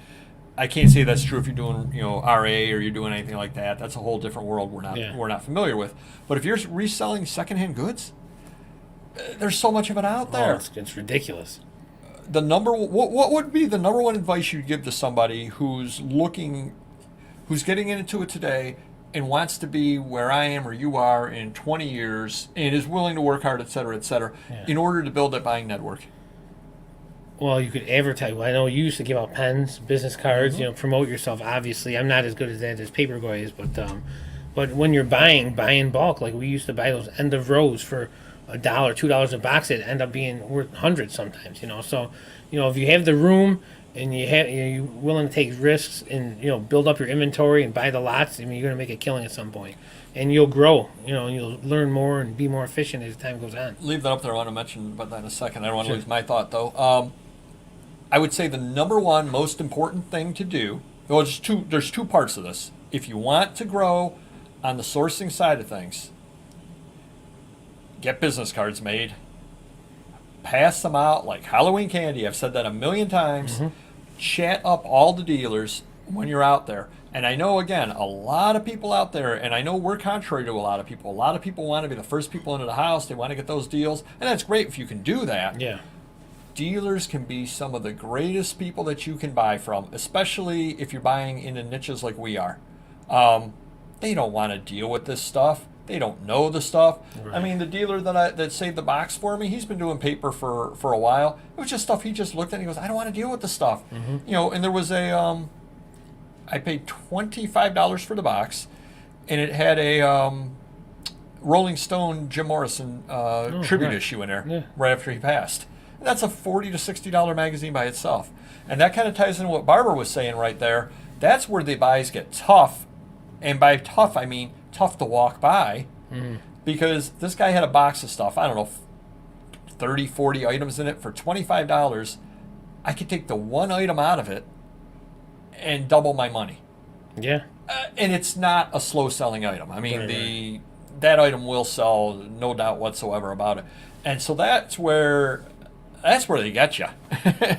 say that's true if you're doing RA or you're doing anything like that. That's a whole different world we're not familiar with. But if you're reselling secondhand goods, there's so much of it out there. It's ridiculous. what would be the number one advice you'd give to somebody who's getting into it today and wants to be where I am or you are in 20 years and is willing to work hard, et cetera, in order to build that buying network? Well, you could advertise. Well, I know you used to give out pens, business cards, promote yourself. Obviously, I'm not as good at that as Paper Guy is, but when you're buying, buy in bulk. Like we used to buy those end of rows for $1, $2 a box. It end up being worth hundreds sometimes. So if you have the room and you're willing to take risks and build up your inventory and buy the lots, you're going to make a killing at some point, and you'll grow. And you'll learn more and be more efficient as time goes on. Leave that up there. I want to mention about that in a second. I don't want to lose my thought though. I would say the number one most important thing to do. Well, there's two parts of this. If you want to grow on the sourcing side of things, get business cards made. Pass them out like Halloween candy. I've said that a million times. Mm-hmm. Chat up all the dealers when you're out there. And I know, again, a lot of people out there, and I know we're contrary to a lot of people. A lot of people want to be the first people into the house. They want to get those deals. And that's great if you can do that. Yeah. Dealers can be some of the greatest people that you can buy from, especially if you're buying into niches like we are. They don't want to deal with this stuff. They don't know the stuff. Right. I mean, the dealer that saved the box for me, he's been doing paper for a while. It was just stuff he just looked at and he goes, I don't want to deal with this stuff. Mm-hmm. And there was I paid $25 for the box, and it had a Rolling Stone Jim Morrison tribute issue in there right after he passed. And that's a $40 to $60 magazine by itself. And that kind of ties into what Barbara was saying right there. That's where the buys get tough. And by tough, I mean tough to walk by. Mm-hmm. Because this guy had a box of stuff, I don't know, 30, 40 items in it for $25. I could take the one item out of it and double my money. Yeah. And it's not a slow-selling item. I mean, that item will sell, no doubt whatsoever about it. And so that's where they get you.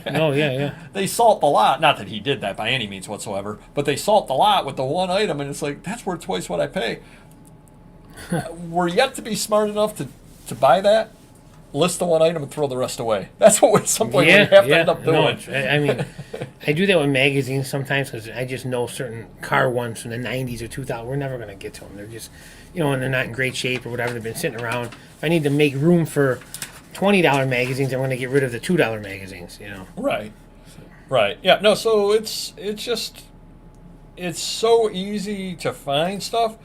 Oh, yeah. They salt the lot. Not that he did that by any means whatsoever, but they salt the lot with the one item, and it's like, that's worth twice what I pay. We're yet to be smart enough to buy that, list the one item, and throw the rest away. That's what at some point we have to end up doing. No, I mean, I do that with magazines sometimes because I just know certain car ones from the 90s or 2000. We're never going to get to them. They're just, and they're not in great shape or whatever. They've been sitting around. If I need to make room for $20 magazines, I'm going to get rid of the $2 magazines, Right. Right. Yeah. No, so it's so easy to find stuff.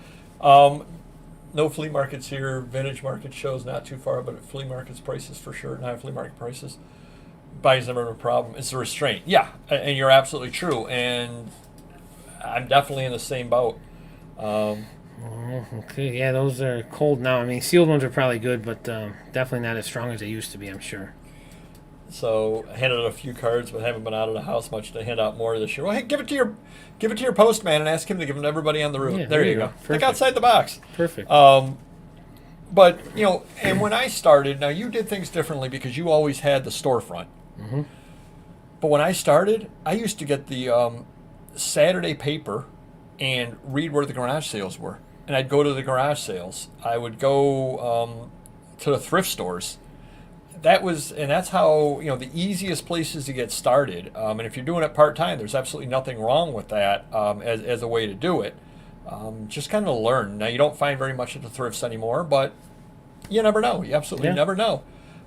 No flea markets here. Vintage market shows not too far, but flea markets prices for sure. Not flea market prices. Buying's never been a problem. It's a restraint. Yeah, and you're absolutely true. And I'm definitely in the same boat. Okay, yeah, those are cold now. I mean, sealed ones are probably good, but definitely not as strong as they used to be, I'm sure. So I handed out a few cards, but haven't been out of the house much to hand out more this year. Well, hey, give it to your postman and ask him to give them to everybody on the roof. Yeah, there you go. Think outside the box. Perfect. But and when I started, now you did things differently because you always had the storefront. Mm-hmm. But when I started, I used to get the Saturday paper and read where the garage sales were. And I'd go to the garage sales. I would go to the thrift stores. That's how, the easiest places to get started. And if you're doing it part-time, there's absolutely nothing wrong with that as a way to do it. Just kind of learn. Now, you don't find very much at the thrifts anymore, but you never know. You absolutely never know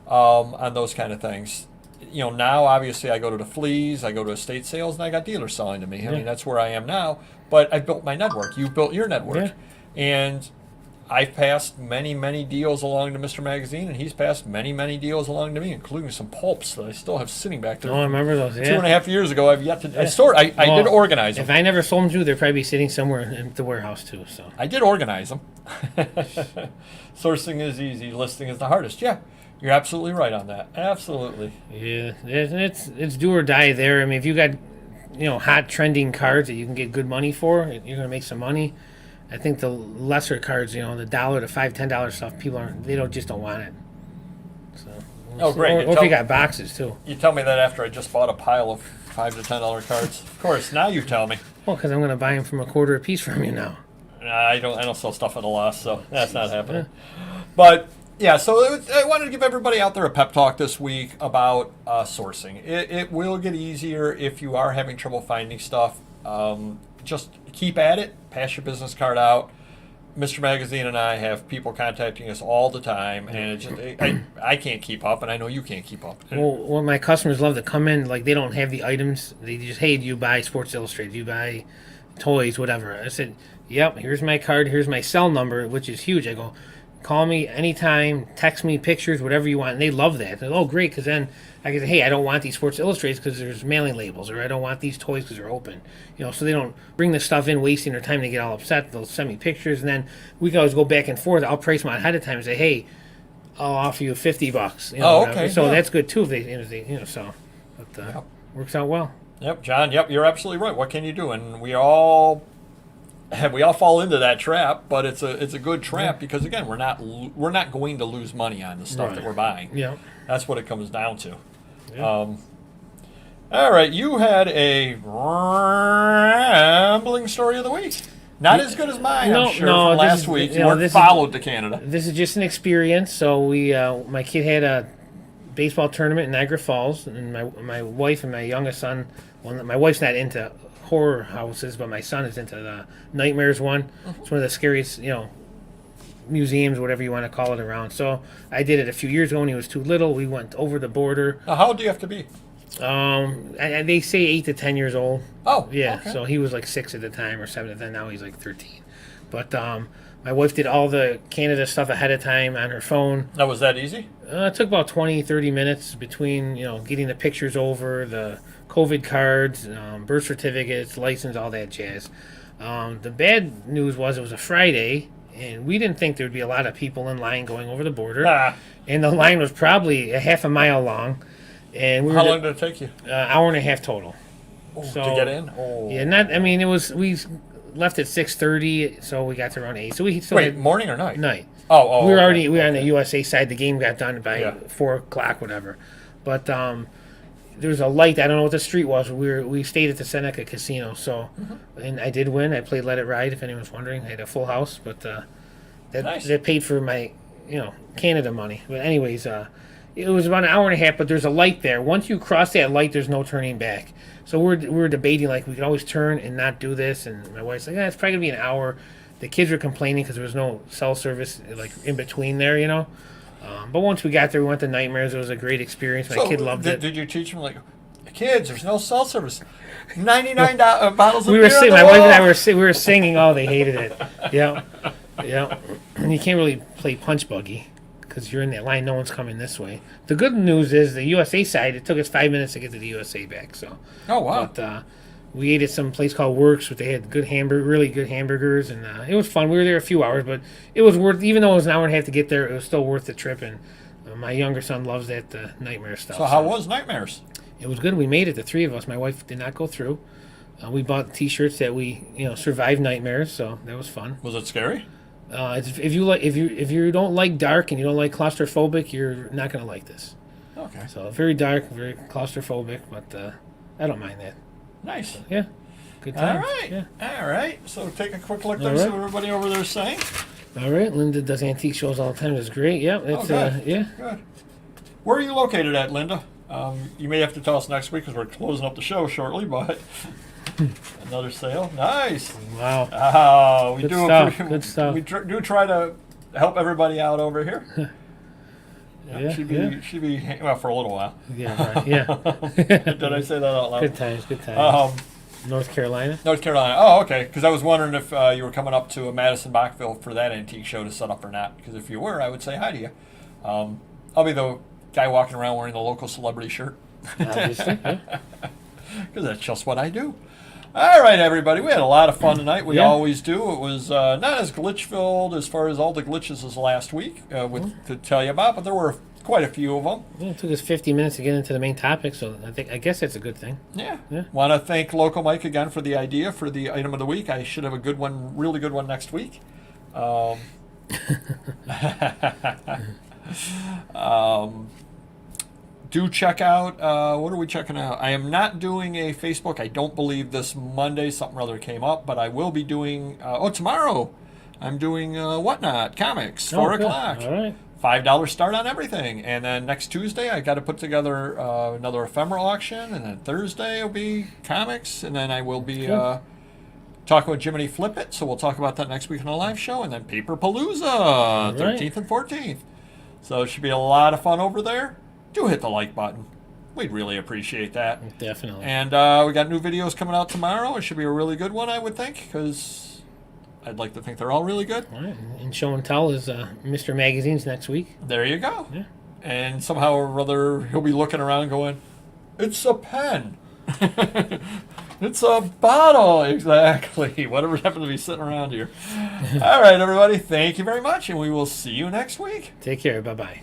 on those kind of things. Now, obviously, I go to the fleas, I go to estate sales, and I got dealers selling to me. Yeah. I mean, that's where I am now. But I built my network. You've built your network. Yeah. And I've passed many, many deals along to Mr. Magazine, and he's passed many, many deals along to me, including some pulps that I still have sitting back there. Oh, I remember those. 2.5 years ago, I've yet to. Yeah. I did organize them. If I never sold them to you, they'd probably be sitting somewhere in the warehouse too. So I did organize them. Sourcing is easy, listing is the hardest. Yeah, you're absolutely right on that. Absolutely. Yeah, it's do or die there. I mean, if you got hot trending cards that you can get good money for, you're going to make some money. I think the lesser cards, the $1 to $5, $10 stuff, people just don't want it. So, great! Or if you got boxes too. You tell me that after I just bought a pile of $5 to $10 cards. Of course, now you tell me. Well, because I'm going to buy them from $0.25 a piece from you now. I don't sell stuff at a loss, so that's not happening. But Yeah, so I wanted to give everybody out there a pep talk this week about sourcing. It will get easier if you are having trouble finding stuff. Just keep at it. Pass your business card out. Mr. Magazine and I have people contacting us all the time, and it just I can't keep up, and I know you can't keep up. Well, my customers love to come in, like they don't have the items. They just, hey, do you buy Sports Illustrated? Do you buy toys, whatever? I said, yep, here's my card, here's my cell number, which is huge. I go, call me anytime, text me pictures, whatever you want. And they love that. They're, oh, great, because then I can say, hey, I don't want these Sports Illustrated because there's mailing labels, or I don't want these toys because they're open. So they don't bring the stuff in, wasting their time. They get all upset. They'll send me pictures, and then we can always go back and forth. I'll price them out ahead of time and say, hey, I'll offer you $50. Okay. So that's good too. If they so, but works out well. Yep, John. Yep, you're absolutely right. What can you do? And we all fall into that trap, but it's a good trap because again, we're not going to lose money on the stuff that we're buying. Yeah, that's what it comes down to. Yeah. All right, you had a rambling story of the week. Not as good as mine, I'm sure, from last week. You weren't followed to Canada. This is just an experience. So my kid had a baseball tournament in Niagara Falls, and my wife and my youngest son. Well, my wife's not into horror houses, but my son is into the Nightmares one. It's one of the scariest, museums, whatever you want to call it, around. So I did it a few years ago when he was too little. We went over the border. Now, how old do you have to be? They say 8 to 10 years old. Oh, yeah. Okay. So he was like 6 at the time or 7 at the time. Now he's like 13. But my wife did all the Canada stuff ahead of time on her phone. Now, was that easy? It took about 20, 30 minutes between, getting the pictures over, the COVID cards, birth certificates, license, all that jazz. The bad news was it was a Friday, and we didn't think there would be a lot of people in line going over the border. And the line was probably a half a mile long. And how long did it take you? Hour and a half total. So, to get in? Oh. Yeah, it was, we left at 6:30, so we got to around 8. So we still Wait, morning or night? Night. Oh, we were already on the USA side. The game got done by 4 o'clock, whatever. But there was a light. I don't know what the street was. We stayed at the Seneca Casino. So, and I did win. I played Let It Ride. If anyone's wondering, I had a full house. But that paid for my Canada money. But anyways, it was about an hour and a half. But there's a light there. Once you cross that light, there's no turning back. So we're debating, like, we could always turn and not do this. And my wife's like, it's probably gonna be an hour. The kids were complaining because there was no cell service like in between there, But once we got there, we went to Nightmares. It was a great experience. My kid loved it. Did you teach them, like, kids, there's no cell service? 99 bottles of beer my wife and I were singing. Oh, they hated it. Yeah. And you can't really play punch buggy because you're in that line. No one's coming this way. The good news is the USA side. It took us 5 minutes to get to the USA back. So. Oh wow. But we ate at some place called Works, where they had really good hamburgers, and it was fun. We were there a few hours, but it was worth. Even though it was an hour and a half to get there, it was still worth the trip. And my younger son loves that Nightmare stuff. So how was Nightmares? It was good. We made it, the three of us. My wife did not go through. We bought T-shirts that we survived Nightmares, so that was fun. Was it scary? If you don't like dark and you don't like claustrophobic, you're not going to like this. Okay. So very dark, very claustrophobic, but I don't mind that. Nice. So, yeah. Good time. All right. Yeah. All right. So take a quick look there, see what everybody over there is saying. All right. Linda does antique shows all the time. It's great. Yeah. It's Good. Where are you located at, Linda? You may have to tell us next week because we're closing up the show shortly, but another sale. Nice. Wow. Oh, Good stuff. We do try to help everybody out over here. She'd be well for a little while. Yeah, right. Yeah. Did I say that out loud? Good times. North Carolina. Oh, okay. Because I was wondering if you were coming up to Madison Bachville for that antique show to set up or not. Because if you were, I would say hi to you. I'll be the guy walking around wearing the local celebrity shirt. Obviously, yeah. Because that's just what I do. All right, everybody. We had a lot of fun tonight. We always do. It was not as glitch-filled as far as all the glitches as last week to tell you about, but there were quite a few of them. Yeah, it took us 50 minutes to get into the main topic, so I guess that's a good thing. Yeah. Want to thank Local Mike again for the idea for the item of the week. I should have a good one, really good one next week. Do check out, what are we checking out? I am not doing a Facebook, I don't believe this Monday, something or other came up, but I will be doing, tomorrow, I'm doing Whatnot Comics, 4 o'clock. All right. $5 start on everything. And then next Tuesday, I got to put together another ephemera auction. And then Thursday will be comics. And then I will be talking with Jiminy Flip It. So we'll talk about that next week on the live show. And then Paper Palooza, 13th and 14th. So it should be a lot of fun over there. Do hit the like button. We'd really appreciate that. Definitely. And we got new videos coming out tomorrow. It should be a really good one, I would think, because I'd like to think they're all really good. All right. And Show and Tell is Mr. Magazine's next week. There you go. Yeah. And somehow or other, he'll be looking around going, it's a pen. It's a bottle. Exactly. Whatever happened to be sitting around here. All right, everybody. Thank you very much, and we will see you next week. Take care. Bye-bye.